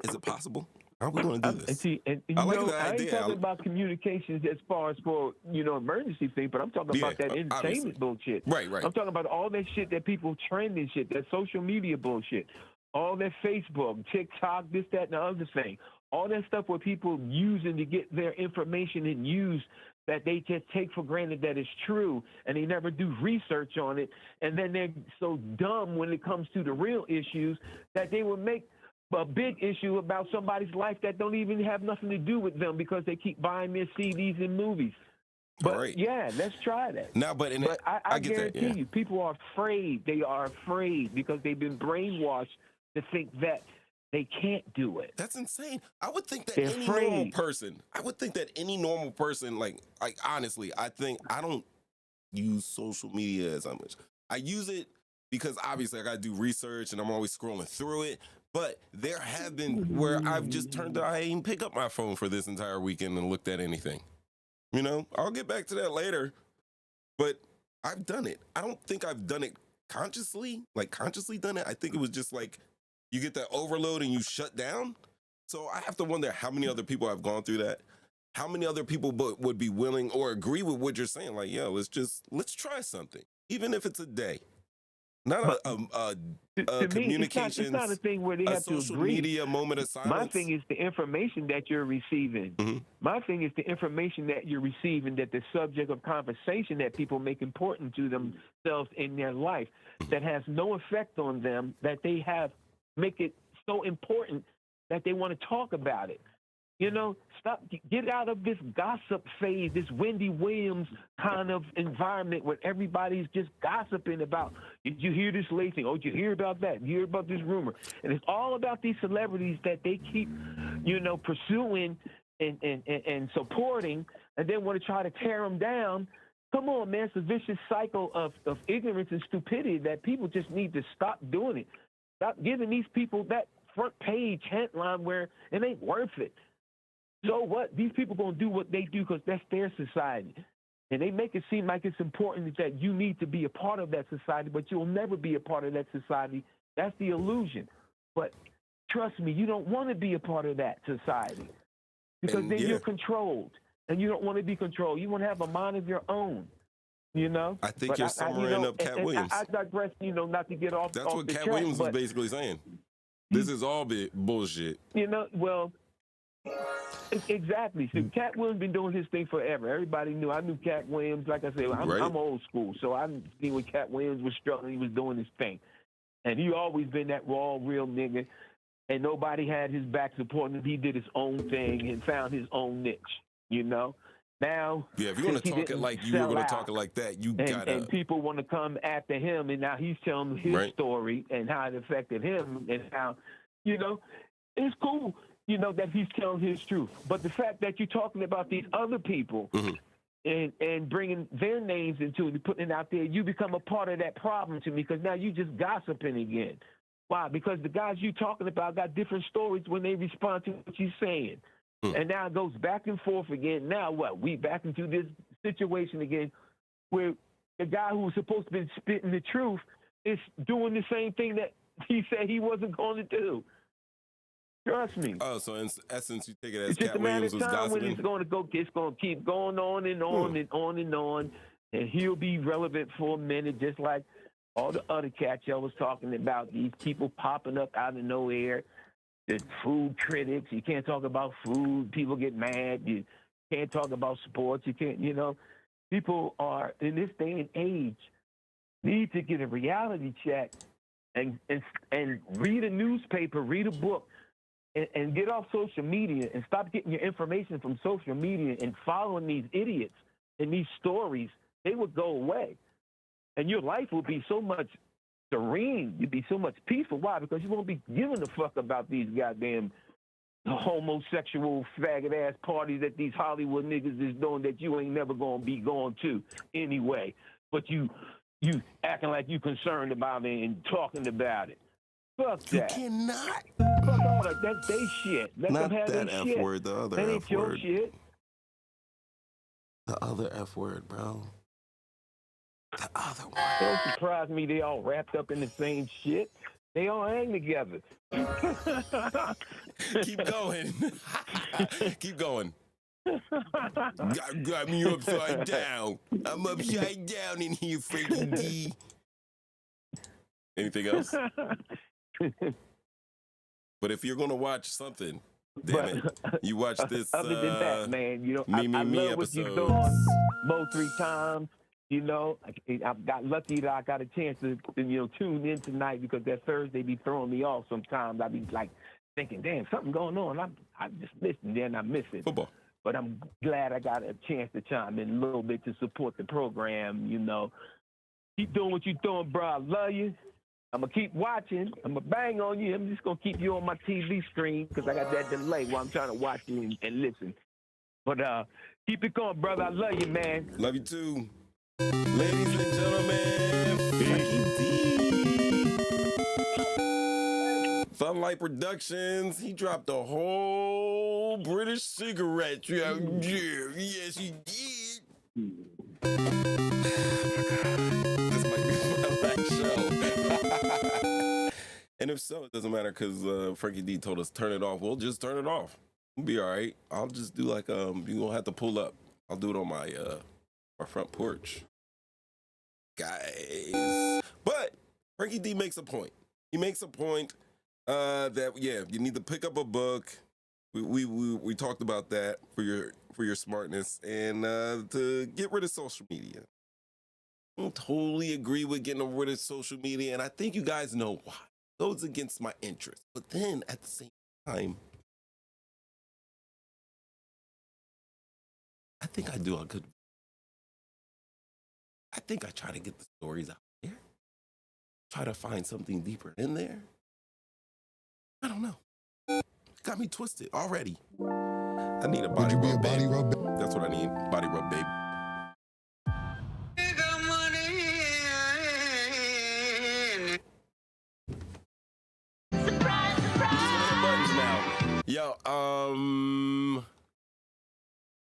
Is it possible? How are we going to do
And
this?
see, and
I like the
I ain't
idea.
talking about communications as far as for emergency thing, but I'm talking about that entertainment
obviously.
bullshit.
Right.
I'm talking about all that shit that people trend and shit, that social media bullshit, all that Facebook, TikTok, this, that, and the other thing, all that stuff where people using to get their information and use that they just take for granted that it's true, and they never do research on it, and then they're so dumb when it comes to the real issues that they will make a big issue about somebody's life that don't even have nothing to do with them because they keep buying their CDs and movies. But yeah, let's try that.
Now, but
I
get that,
guarantee you, people are afraid. They are afraid because they've been brainwashed to think that they can't do it.
That's insane. I would think that
They're
any
afraid.
normal person, like honestly, I think I don't use social media as much. I use it because obviously I got to do research and I'm always scrolling through it. But there have been where I've just I ain't pick up my phone for this entire weekend and looked at anything. You know, I'll get back to that later. But I've done it. I don't think I've done it consciously done it. I think it was just like you get that overload and you shut down. So I have to wonder how many other people have gone through that. How many other people would be willing or agree with what you're saying? Like, yo, let's try something, even if it's a day. Not a communications.
It's not a thing where they have to agree.
Social media moment of silence.
My thing is the information that you're receiving.
Mm-hmm.
My thing is the information that you're receiving, that the subject of conversation that people make important to themselves in their life, that has no effect on them, that they make it so important that they want to talk about it. You know, get out of this gossip phase, this Wendy Williams kind of environment where everybody's just gossiping about, did you hear this latest thing? Oh, did you hear about that? Did you hear about this rumor? And it's all about these celebrities that they keep, pursuing and supporting, and then want to try to tear them down. Come on, man. It's a vicious cycle of ignorance and stupidity that people just need to stop doing it. Stop giving these people that front page headline where it ain't worth it. So what? These people going to do what they do because that's their society. And they make it seem like it's important that you need to be a part of that society, but you'll never be a part of that society. That's the illusion. But trust me, you don't want to be a part of that society because then you're controlled, and you don't want to be controlled. You want to have a mind of your own.
I think you're summarizing up Cat Williams.
I digress, not to get off.
That's
off
what
the
Cat
track,
Williams was basically saying. This is all bullshit.
Well, exactly. So Cat Williams been doing his thing forever. Everybody knew. I knew Cat Williams. Like I said, I'm old school, so I knew when Cat Williams was struggling, he was doing his thing, and he always been that raw, real nigga. And nobody had his back supporting him. He did his own thing and found his own niche. Now,
if you're going to talk it like you were going to talk it like that, you gotta. And
people want to come after him, and now he's telling his story and how it affected him, and how, it's cool, that he's telling his truth. But the fact that you're talking about these other people and bringing their names into it and putting it out there, you become a part of that problem to me because now you just gossiping again. Why? Because the guys you talking about got different stories when they respond to what you're saying. And now it goes back and forth again. Now what? We back into this situation again where the guy who was supposed to be spitting the truth is doing the same thing that he said he wasn't going to do. Trust me.
Oh, so in essence, you take it as
Cat
Williams was gossiping?
It's going to keep going on and on and on and on, and he'll be relevant for a minute, just like all the other cats y'all was talking about. These people popping up out of nowhere. The food critics, you can't talk about food. People get mad. You can't talk about sports. You can't, people are, in this day and age, need to get a reality check and read a newspaper, read a book, and get off social media and stop getting your information from social media and following these idiots and these stories. They would go away. And your life will be so much serene. You'd be so much peaceful. Why? Because you won't be giving a fuck about these goddamn homosexual faggot ass parties that these Hollywood niggas is doing that you ain't never gonna be going to anyway. But you acting like you concerned about it and talking about it. Fuck that.
You cannot.
Fuck all that. That's they shit. Let
Not
them have
that
their
F
shit.
word. The other
that
F
ain't your
word.
shit.
The other F word, bro. The other one.
Don't surprise me. They all wrapped up in the same shit. They all hang together.
Keep going. Keep going. Got me upside down. I'm upside down in here, Frankie D. Anything else? But if you're gonna watch something, damn it, you watch this.
Other than that, man, you know, I love what you're
episodes.
doing. Both 3 times. You know, I got lucky that I got a chance to tune in tonight, because that Thursday be throwing me off sometimes. I be like thinking, damn, something going on. I just missed it, and then I miss it.
Football.
But I'm glad I got a chance to chime in a little bit to support the program, you know. Keep doing what you're doing, bro. I love you. I'm going to keep watching. I'm going to bang on you. I'm just going to keep you on my TV screen because I got that delay while I'm trying to watch you and listen. But keep it going, brother. I love you, man.
Love you too. Ladies and gentlemen, Frankie D. Funlight Productions. He dropped a whole British cigarette. Yeah, yes, he did. This might be my last show. And if so, it doesn't matter, because Frankie D told us turn it off. We'll just turn it off. We'll be all right. I'll just do like you're gonna have to pull up. I'll do it on my front porch, guys. But Frankie D makes a point. He makes a point that you need to pick up a book. We talked about that for your smartness, and to get rid of social media. I don't totally agree with getting rid of social media, and I think you guys know why. It goes against my interest. But then at the same time, I think I do a good. I think I try to get the stories out there. Try to find something deeper in there. I don't know. Got me twisted already. I need a body rub, babe. That's what I need. Body rub, babe.
Surprise, surprise!
Buttons now. Yo,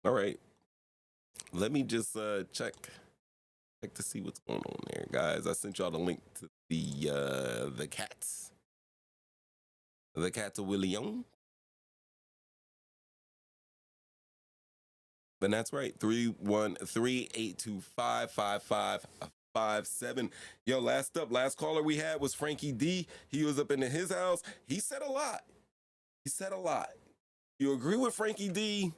all right. Let me just check to see what's going on there, guys. I sent y'all the link to the cats. The cats of William. And that's right, 313-825-5557. Yo, last caller we had was Frankie D. He was up into his house. He said a lot. You agree with Frankie D?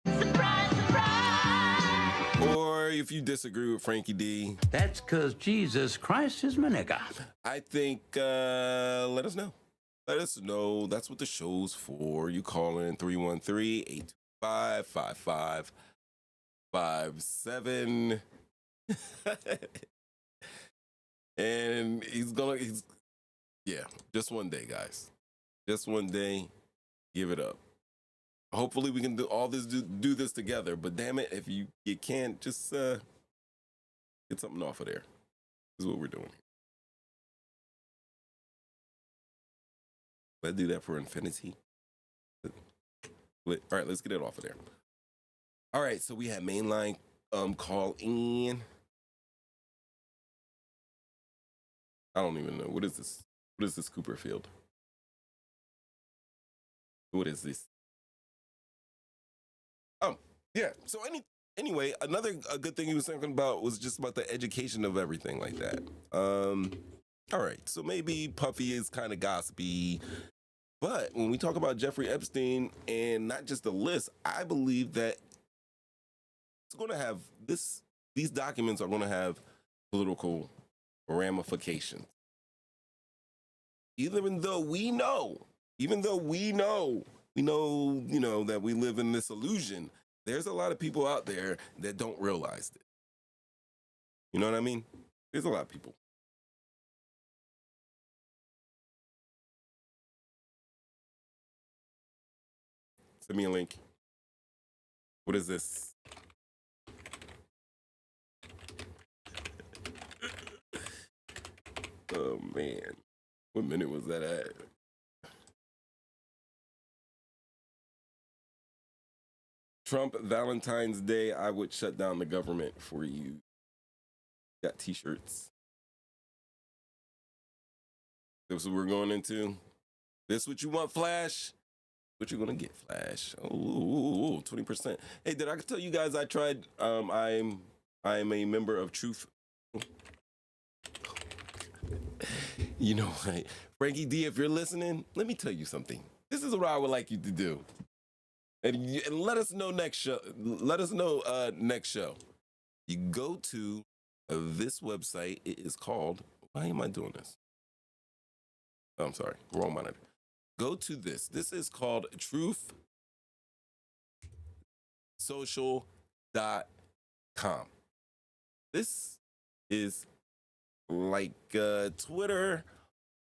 Surprise, surprise!
Or if you disagree with Frankie D,
that's because Jesus Christ is my nigga.
I think let us know. Let us know. That's what the show's for. You call in 313-825-5557. And he's just one day, guys. Just one day. Give it up. Hopefully we can do all this, do this together. But damn it, if you can't, just get something off of there. This is what we're doing. Let's do that for infinity. All right, let's get it off of there. All right, so we had mainline call in. I don't even know. What is this? What is this Cooperfield? What is this? Oh, yeah. So anyway, a good thing he was talking about was just about the education of everything like that. All right, so maybe Puffy is kind of gossipy, but when we talk about Jeffrey Epstein and not just the list, I believe that it's going to have these documents are going to have political ramifications. Even though we know, that we live in this illusion, there's a lot of people out there that don't realize it. You know what I mean? There's a lot of people. Send me a link. What is this? Oh, man. What minute was that at? Trump, Valentine's Day, I would shut down the government for you. Got t-shirts. This is what we're going into. This what you want, Flash? What you gonna get, Flash? Oh, 20%. Hey, did I tell you guys I tried? I'm a member of Truth. You know, right? Frankie D, if you're listening, let me tell you something. This is what I would like you to do, and let us know next show. Let us know next show. You go to this website. It is called. Why am I doing this? Oh, I'm sorry, wrong monitor. Go to this. This is called truthsocial.com. This is like Twitter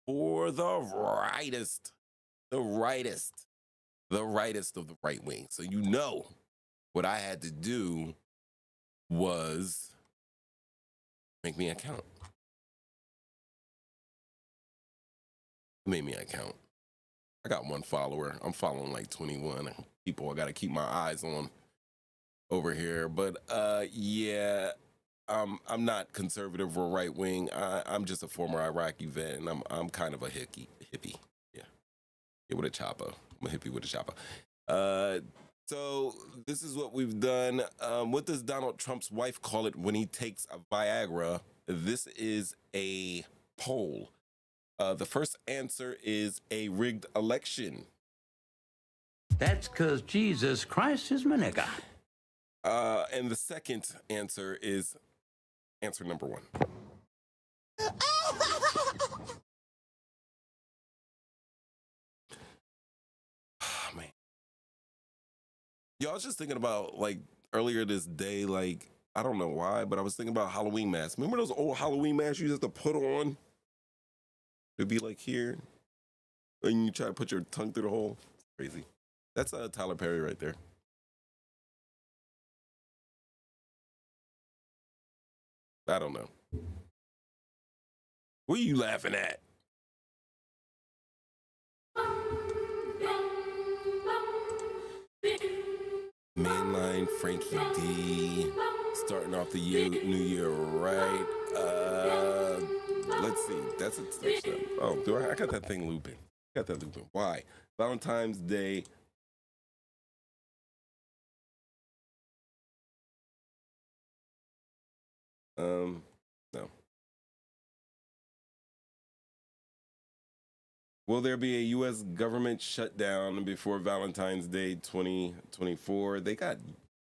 for the rightest of the right wing. So you know what I had to do was make me an account. Made me an account. I got 1 follower. I'm following like 21 people I got to keep my eyes on over here. But yeah, I'm not conservative or right wing. I'm just a former Iraqi vet, and I'm kind of a hippie. Yeah, with a chopper. I'm a hippie with a chopper. So this is what we've done. What does Donald Trump's wife call it when he takes a Viagra? This is a poll. The first answer is a rigged election.
That's because Jesus Christ is my nigga.
And the second answer is answer number 1. Oh, man. Y'all, I was just thinking about, like, earlier this day, like, I don't know why, but I was thinking about Halloween masks. Remember those old Halloween masks you used to put on? It'd be like here, and you try to put your tongue through the hole. It's crazy. That's Tyler Perry right there. I don't know. What are you laughing at? Mainline Frankie D. Starting off the new year right. Let's see. That's a touchdown. Oh, I got that thing looping. Why? Valentine's Day. No. Will there be a U.S. government shutdown before Valentine's Day 2024? They got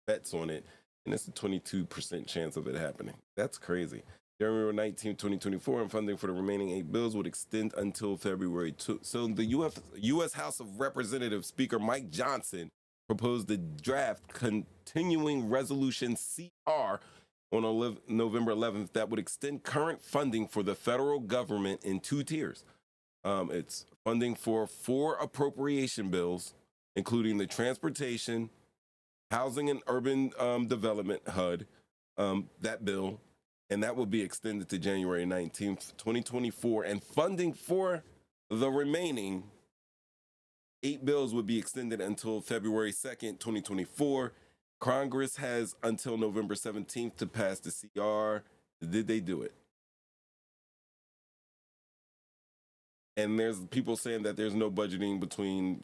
bets on it, and it's a 22% chance of it happening. That's crazy. January 19, 2024, and funding for the remaining 8 bills would extend until February 2. So the U.S. House of Representatives Speaker Mike Johnson proposed the draft continuing resolution CR on November 11th that would extend current funding for the federal government in 2 tiers. It's funding for 4 appropriation bills, including the Transportation, Housing and Urban Development HUD, that bill, and that will be extended to January 19th, 2024. And funding for the remaining 8 bills would be extended until February 2nd, 2024. Congress has until November 17th to pass the CR. Did they do it? And there's people saying that there's no budgeting between,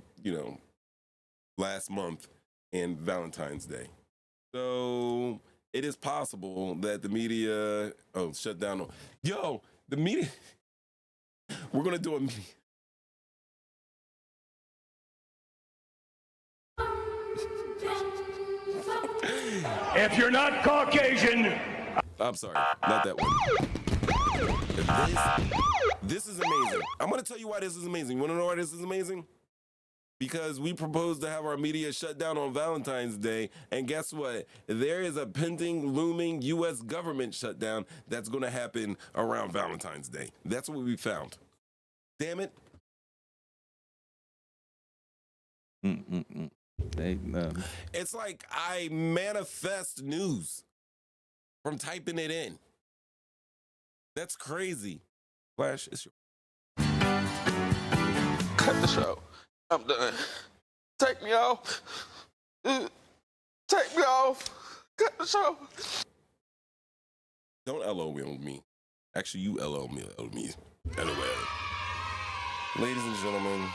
last month and Valentine's Day. So it is possible that the media, shut down. Yo, the media, we're going to do a media.
If you're not Caucasian.
I'm sorry, not that one. This is amazing. I'm going to tell you why this is amazing. You want to know why this is amazing? Because we proposed to have our media shut down on Valentine's Day, and guess what? There is a pending, looming U.S. government shutdown that's going to happen around Valentine's Day. That's what we found. Damn it. It's like I manifest news from typing it in. That's crazy. Flash, it's your...
Cut the show. I'm done. Take me off. Take me off. Cut the show.
Don't LOL me. Actually, you LOL me. LOL. Ladies and gentlemen,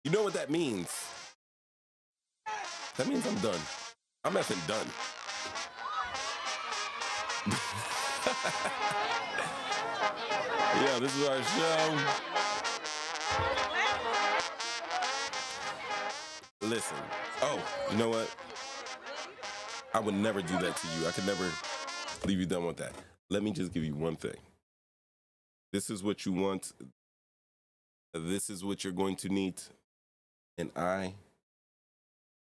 you know what that means? That means I'm done. I'm effing done. Yeah, this is our show. Listen. Oh, you know what? I would never do that to you. I could never leave you done with that. Let me just give you one thing. This is what you want. This is what you're going to need. And I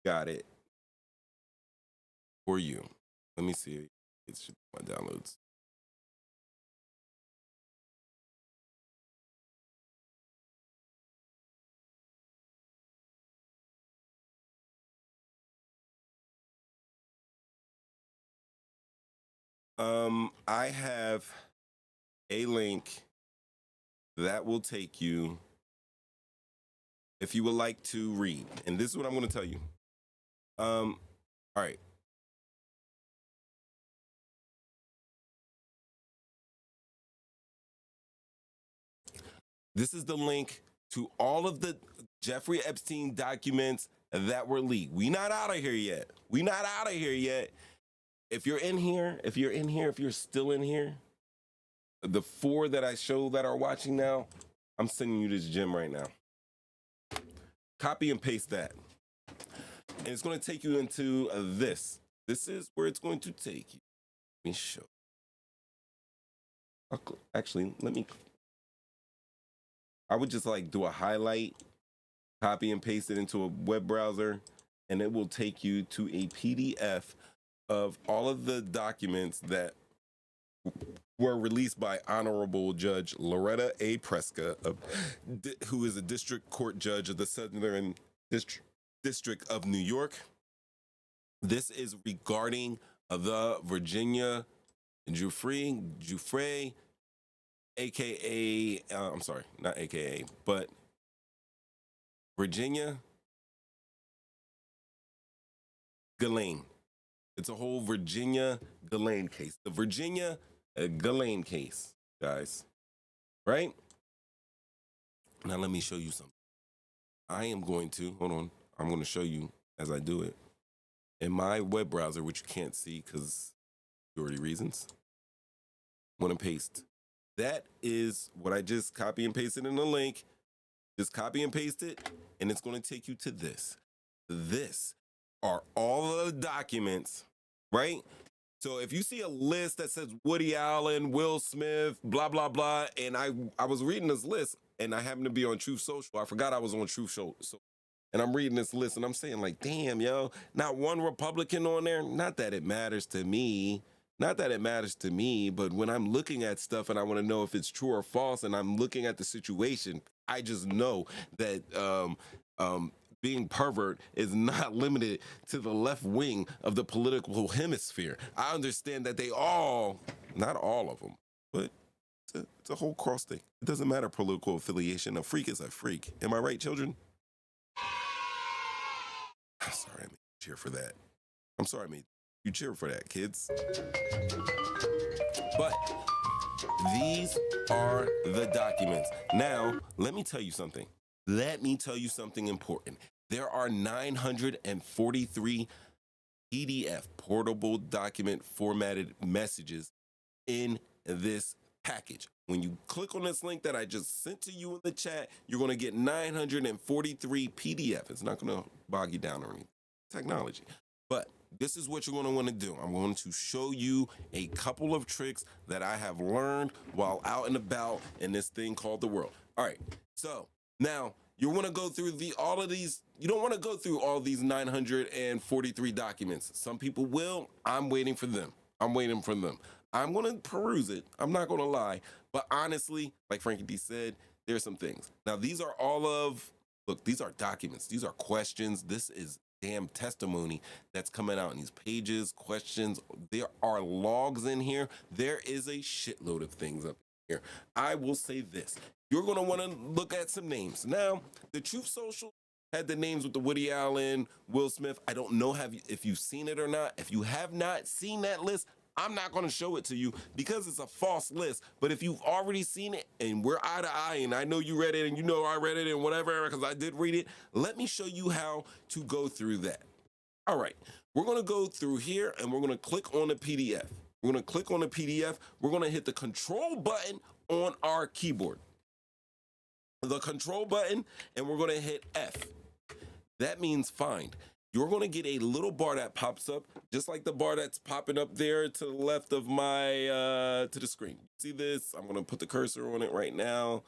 got it for you. Let me see. It's my downloads. I have a link that will take you, if you would like to read, and this is what I'm going to tell you. All right. This is the link to all of the Jeffrey Epstein documents that were leaked. We not out of here yet. We not out of here yet. If you're in here, if you're still in here, the 4 that I show that are watching now, I'm sending you this gem right now. Copy and paste that. And it's going to take you into this. This is where it's going to take you. Let me show. Actually, I would just like do a highlight, copy and paste it into a web browser, and it will take you to a PDF of all of the documents that were released by Honorable Judge Loretta A. Preska, who is a district court judge of the Southern District of New York. This is regarding the Virginia Giuffre, AKA, I'm sorry, not AKA, but Virginia Ghislaine. It's a whole Virginia Ghislaine case. The Virginia Ghislaine case, guys. Right? Now let me show you something. I am going to, hold on. I'm going to show you as I do it. In my web browser, which you can't see because security reasons, I'm going to paste. That is what I just copy and pasted in the link. Just copy and paste it, and it's going to take you to this. This are all of the documents, right? So if you see a list that says Woody Allen, Will Smith, blah, blah, blah, and I was reading this list, and I happened to be on Truth Social. I forgot I was on Truth Social. And I'm reading this list, and I'm saying, like, damn, yo, not one Republican on there. Not that it matters to me. Not that it matters to me, but when I'm looking at stuff and I want to know if it's true or false, and I'm looking at the situation, I just know that being pervert is not limited to the left wing of the political hemisphere. I understand that they all, not all of them, but it's a whole cross thing. It doesn't matter political affiliation. A freak is a freak. Am I right, children? I'm sorry I made you cheer for that. I'm sorry I made you cheer for that, kids. But these are the documents. Now, let me tell you something. Let me tell you something important. There are 943 PDF, portable document formatted messages in this package. When you click on this link that I just sent to you in the chat, you're going to get 943 PDF. It's not going to bog you down or anything. Technology. But this is what you're going to want to do. I'm going to show you a couple of tricks that I have learned while out and about in this thing called the world. All right. So now you want to go through all of these. You don't want to go through all these 943 documents. Some people will. I'm waiting for them. I'm waiting for them. I'm going to peruse it. I'm not going to lie. But honestly, like Frankie D said, there's some things. Now, these are look, these are documents. These are questions. This is damn testimony that's coming out in these pages, questions. There are logs in here. There is a shitload of things up here. I will say this. You're going to want to look at some names. Now, the Truth Social had the names with the Woody Allen, Will Smith. I don't know if you've seen it or not. If you have not seen that list, I'm not going to show it to you because it's a false list. But if you've already seen it and we're eye to eye and I know you read it and you know I read it and whatever because I did read it, let me show you how to go through that. All right, we're going to go through here and we're going to click on the PDF. We're going to click on the PDF. We're going to hit the control button on our keyboard. The control button, and we're going to hit F. That means find. You're going to get a little bar that pops up, just like the bar that's popping up there to the left of my, to the screen. See this? I'm going to put the cursor on it right now.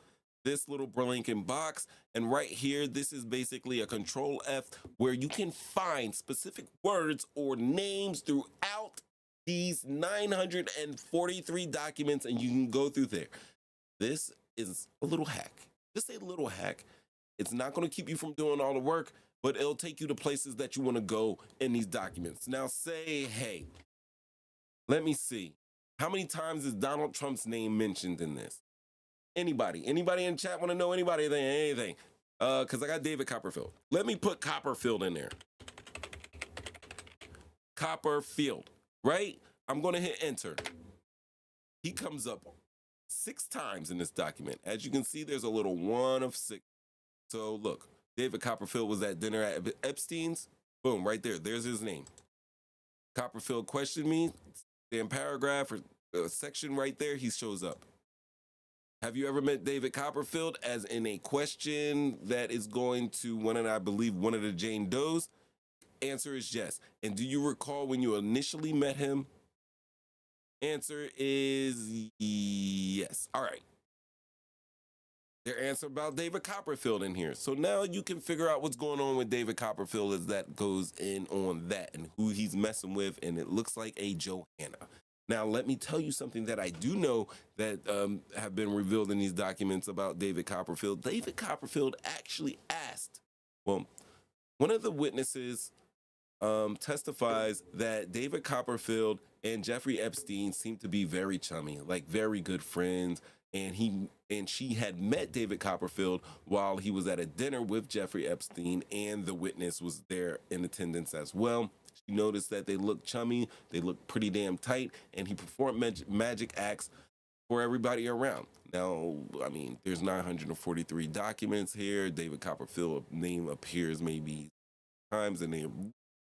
This little blanking box, and right here, this is basically a control F where you can find specific words or names throughout these 943 documents, and you can go through there. This is a little hack. Just a little hack. It's not going to keep you from doing all the work, but it'll take you to places that you want to go in these documents. Now say, hey, let me see. How many times is Donald Trump's name mentioned in this? Anybody in chat want to know anything? Because I got David Copperfield. Let me put Copperfield in there. Copperfield, right? I'm going to hit enter. He comes up 6 times in this document. As you can see, there's a little 1 of 6. So look, David Copperfield was at dinner at Epstein's. Boom, right there. There's his name. Copperfield questioned me. Damn paragraph or section right there, he shows up. Have you ever met David Copperfield? As in a question that is going to I believe one of the Jane Does? Answer is yes. And do you recall when you initially met him? Answer is yes. All right. Their answer about David Copperfield in here. So now you can figure out what's going on with David Copperfield as that goes in on that and who he's messing with. And it looks like a Johanna. Now, let me tell you something that I do know that have been revealed in these documents about David Copperfield. David Copperfield actually asked, well, one of the witnesses testifies that David Copperfield and Jeffrey Epstein seem to be very chummy, like very good friends. And she had met David Copperfield while he was at a dinner with Jeffrey Epstein, and the witness was there in attendance as well. She noticed that they looked chummy, they looked pretty damn tight, and he performed magic acts for everybody around. Now, I mean, there's 943 documents here. David Copperfield's name appears maybe times, and they're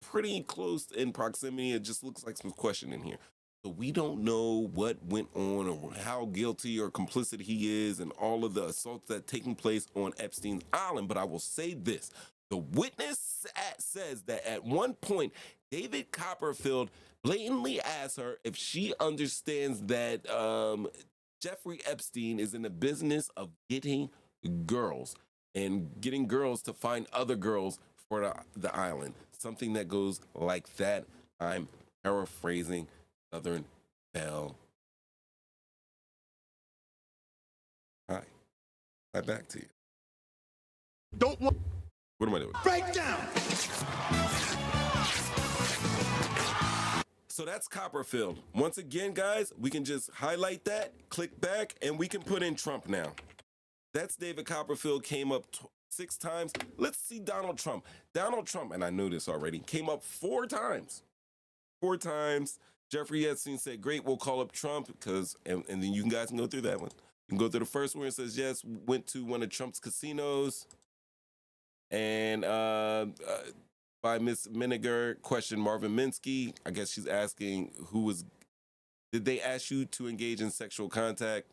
pretty close in proximity. It just looks like some question in here. So we don't know what went on or how guilty or complicit he is and all of the assaults that taking place on Epstein's Island. But I will say this. The witness says that at one point, David Copperfield blatantly asked her if she understands that Jeffrey Epstein is in the business of getting girls and getting girls to find other girls for the island. Something that goes like that. I'm paraphrasing Southern Belle. Hi. Back to you.
Don't want.
What am I doing?
Breakdown.
So that's Copperfield. Once again, guys, we can just highlight that, click back, and we can put in Trump now. That's David Copperfield, came up 6 times. Let's see Donald Trump. Donald Trump, and I knew this already, came up 4 times. 4 times. Jeffrey Epstein said, great, we'll call up Trump, because, and then you guys can go through that one. You can go through the first one. It says, yes, went to one of Trump's casinos. And by Miss Miniger, questioned Marvin Minsky. I guess she's asking did they ask you to engage in sexual contact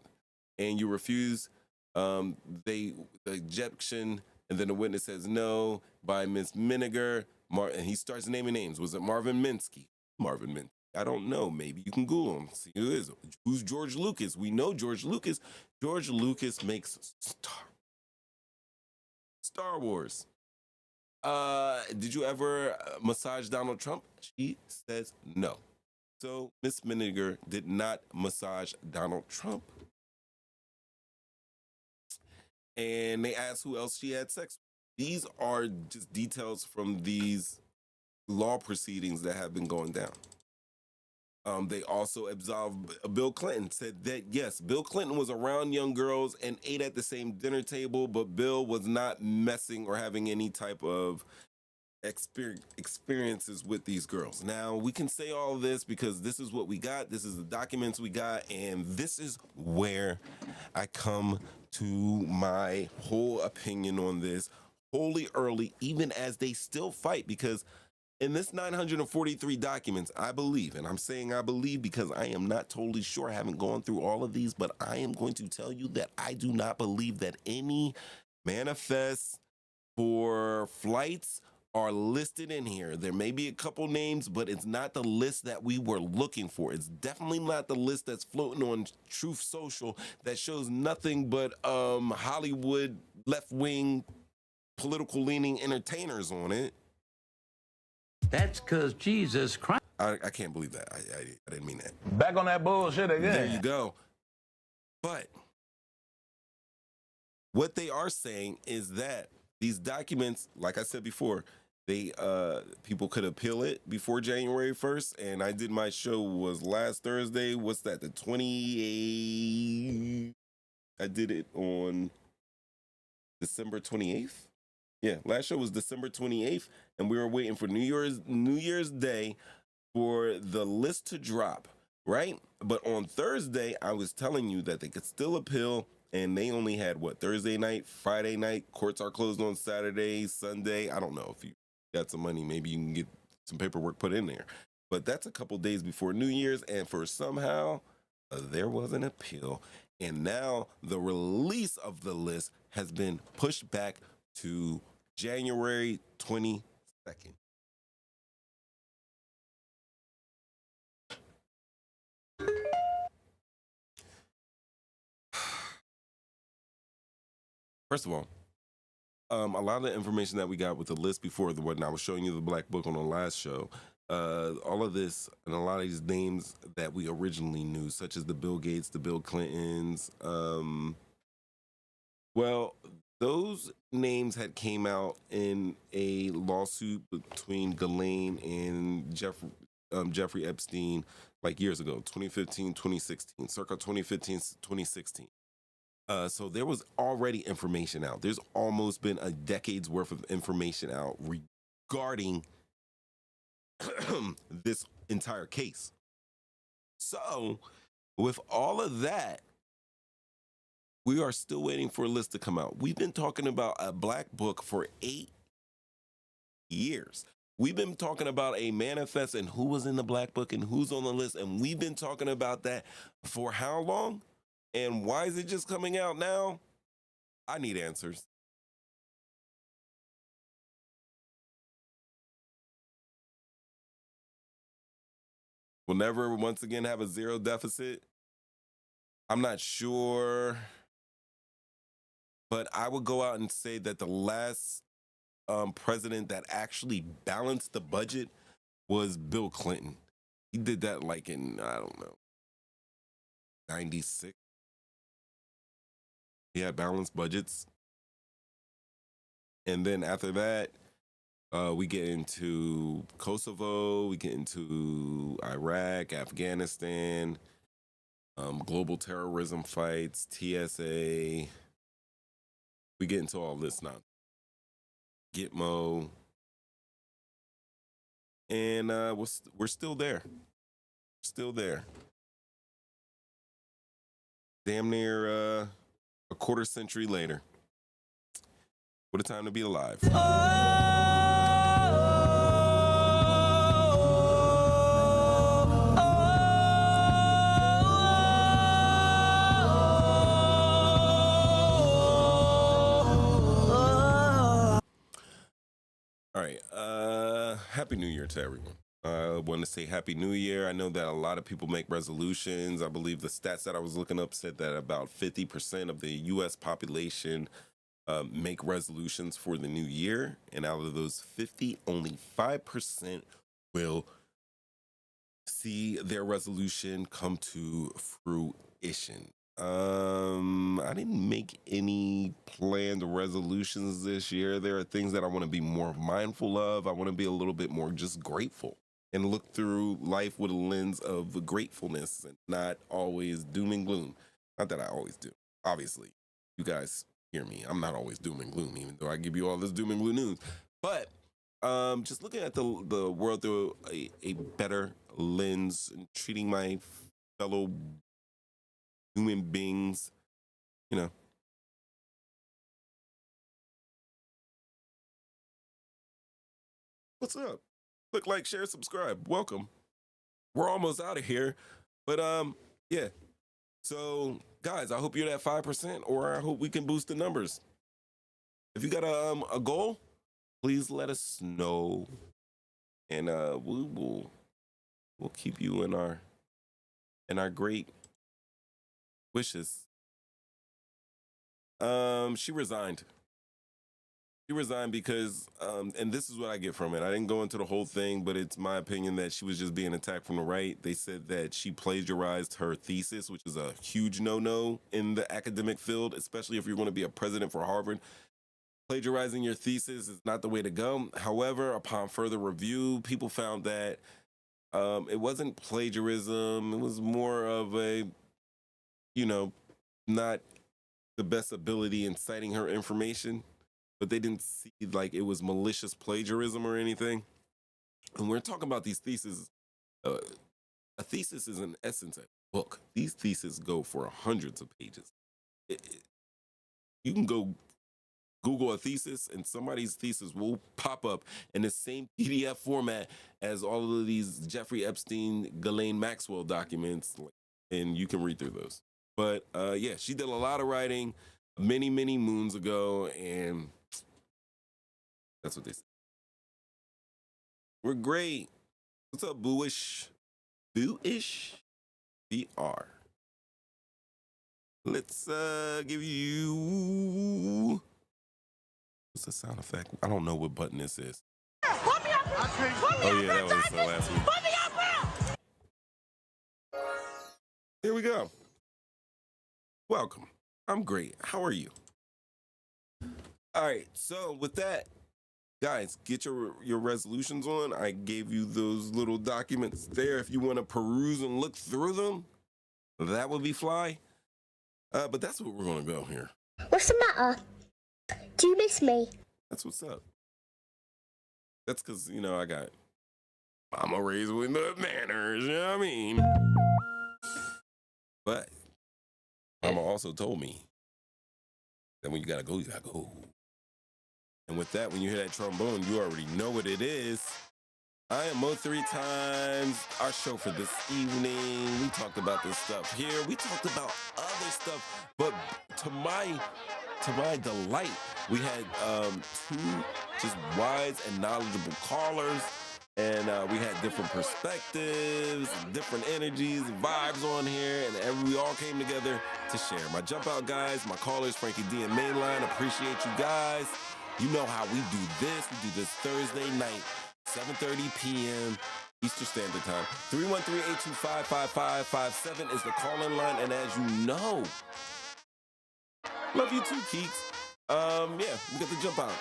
and you refuse? The objection, and then the witness says no. By Miss Miniger, and he starts naming names. Was it Marvin Minsky? Marvin Minsky. I don't know. Maybe you can Google him. See who it is. Who's George Lucas? We know George Lucas. George Lucas makes Star Wars. Did you ever massage Donald Trump? She says no. So Miss Miniger did not massage Donald Trump. And they asked who else she had sex with. These are just details from these law proceedings that have been going down. They also absolved Bill Clinton, said that, yes, Bill Clinton was around young girls and ate at the same dinner table, but Bill was not messing or having any type of experiences with these girls. Now, we can say all this because this is what we got. This is the documents we got. And this is where I come to my whole opinion on this wholly early, even as they still fight, because in this 943 documents, I believe, and I'm saying I believe because I am not totally sure, I haven't gone through all of these, but I am going to tell you that I do not believe that any manifests for flights are listed in here. There may be a couple names, but it's not the list that we were looking for. It's definitely not the list that's floating on Truth Social that shows nothing but Hollywood left-wing political leaning entertainers on it.
That's because Jesus Christ.
I can't believe that. I didn't mean that.
Back on that bullshit again.
There you go. But what they are saying is that these documents, like I said before, they people could appeal it before January 1st, and I did my show was last Thursday. What's that? The 28th. I did it on December 28th. Yeah, last show was December 28th, and we were waiting for New Year's Day for the list to drop, right? But on Thursday, I was telling you that they could still appeal, and they only had what, Thursday night, Friday night. Courts are closed on Saturday, Sunday. I don't know if you got some money, maybe you can get some paperwork put in there. But that's a couple days before New Year's, and for somehow there was an appeal, and now the release of the list has been pushed back to January 22nd. First of all, a lot of the information that we got with the list before the one I was showing you the black book on the last show, all of this and a lot of these names that we originally knew, such as the Bill Gates, the Bill Clintons, well, those names had came out in a lawsuit between Ghislaine and Jeffrey Epstein like years ago, 2015, 2016, circa 2015, 2016. So there was already information out. There's almost been a decade's worth of information out regarding this entire case. So with all of that, we are still waiting for a list to come out. We've been talking about a black book for 8 years. We've been talking about a manifest and who was in the black book and who's on the list. And we've been talking about that for how long? And why is it just coming out now? I need answers. We'll never once again have a zero deficit. I'm not sure. But I would go out and say that the last president that actually balanced the budget was Bill Clinton. He did that like in, I don't know, 96. He had balanced budgets. And then after that, we get into Kosovo, we get into Iraq, Afghanistan, global terrorism fights, TSA. We get into all this now. Gitmo. And we're still there. Still there. Damn near a quarter century later. What a time to be alive. All right. Happy New Year to everyone. I want to say Happy New Year. I know that a lot of people make resolutions. I believe the stats that I was looking up said that about 50% of the U.S. population make resolutions for the new year. And out of those 50, only 5% will see their resolution come to fruition. I didn't make any planned resolutions this year. There are things that I want to be more mindful of. I want to be a little bit more just grateful and look through life with a lens of gratefulness and not always doom and gloom. Not that I always do. Obviously, you guys hear me. I'm not always doom and gloom, even though I give you all this doom and gloom news. But just looking at the world through a better lens, and treating my fellow human beings, you know. What's up? Click like, share, subscribe. Welcome. We're almost out of here, but yeah. So, guys, I hope you're at 5%, or I hope we can boost the numbers. If you got a goal, please let us know, and we'll keep you in our great wishes. She resigned. She resigned because, and this is what I get from it. I didn't go into the whole thing, but it's my opinion that she was just being attacked from the right. They said that she plagiarized her thesis, which is a huge no-no in the academic field, especially if you're going to be a president for Harvard. Plagiarizing your thesis is not the way to go. However, upon further review, people found that it wasn't plagiarism. It was more of a, not the best ability in citing her information. But they didn't see like it was malicious plagiarism or anything. And we're talking about these theses. A thesis is in essence a book. These theses go for hundreds of pages. You can go Google a thesis, and somebody's thesis will pop up in the same PDF format as all of these Jeffrey Epstein, Ghislaine Maxwell documents, and you can read through those. But yeah, she did a lot of writing many, many moons ago, and that's what they said. We're great. What's up, Booish? Booish? VR. Let's give you... What's the sound effect? I don't know what button this is. Oh, yeah, that was the last week. Here we go. Welcome. I'm great. How are you? All right, so with that, guys, get your resolutions on. I gave you those little documents there. If you want to peruse and look through them, that would be fly. But that's what we're going to go here.
What's the matter? Do you miss me?
That's what's up. That's because, I'm raised with the manners, you know what I mean? But Mama also told me that when you got to go, you got to go. And with that, when you hear that trombone, you already know what it is. I am Mo 3 times. Our show for this evening. We talked about this stuff here. We talked about other stuff. But to my delight, we had two just wise and knowledgeable callers. And we had different perspectives, different energies, vibes on here. And we all came together to share. My jump out guys, my callers, Frankie D and Mainline. Appreciate you guys. You know how we do this. We do this Thursday night, 7:30 p.m. Eastern Standard Time. 313-825-5557 is the call-in line. And as you know, love you too, Keeks. Yeah, we got the jump out.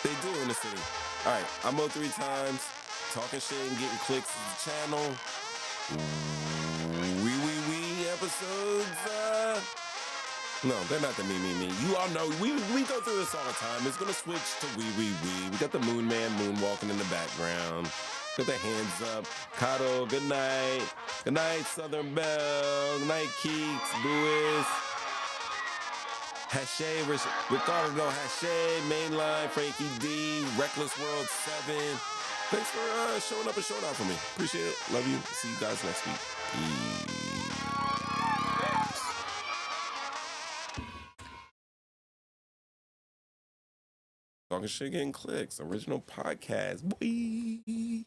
They do in the city. All right, I'm Mo 3 times. Talking shit and getting clicks to the channel. We episodes. No, they're not the me. You all know, we go through this all the time. It's going to switch to we. We got the Moon Man moonwalking in the background. Got the hands up. Kato, good night. Good night, Southern Belle. Good night, Keeks, Buis. Hashay, Ricardo, Hashay, Mainline, Frankie D, Reckless World 7. Thanks for showing up and showing out for me. Appreciate it. Love you. See you guys next week. Peace. Talking shit, getting clicks. Original podcast. Boy.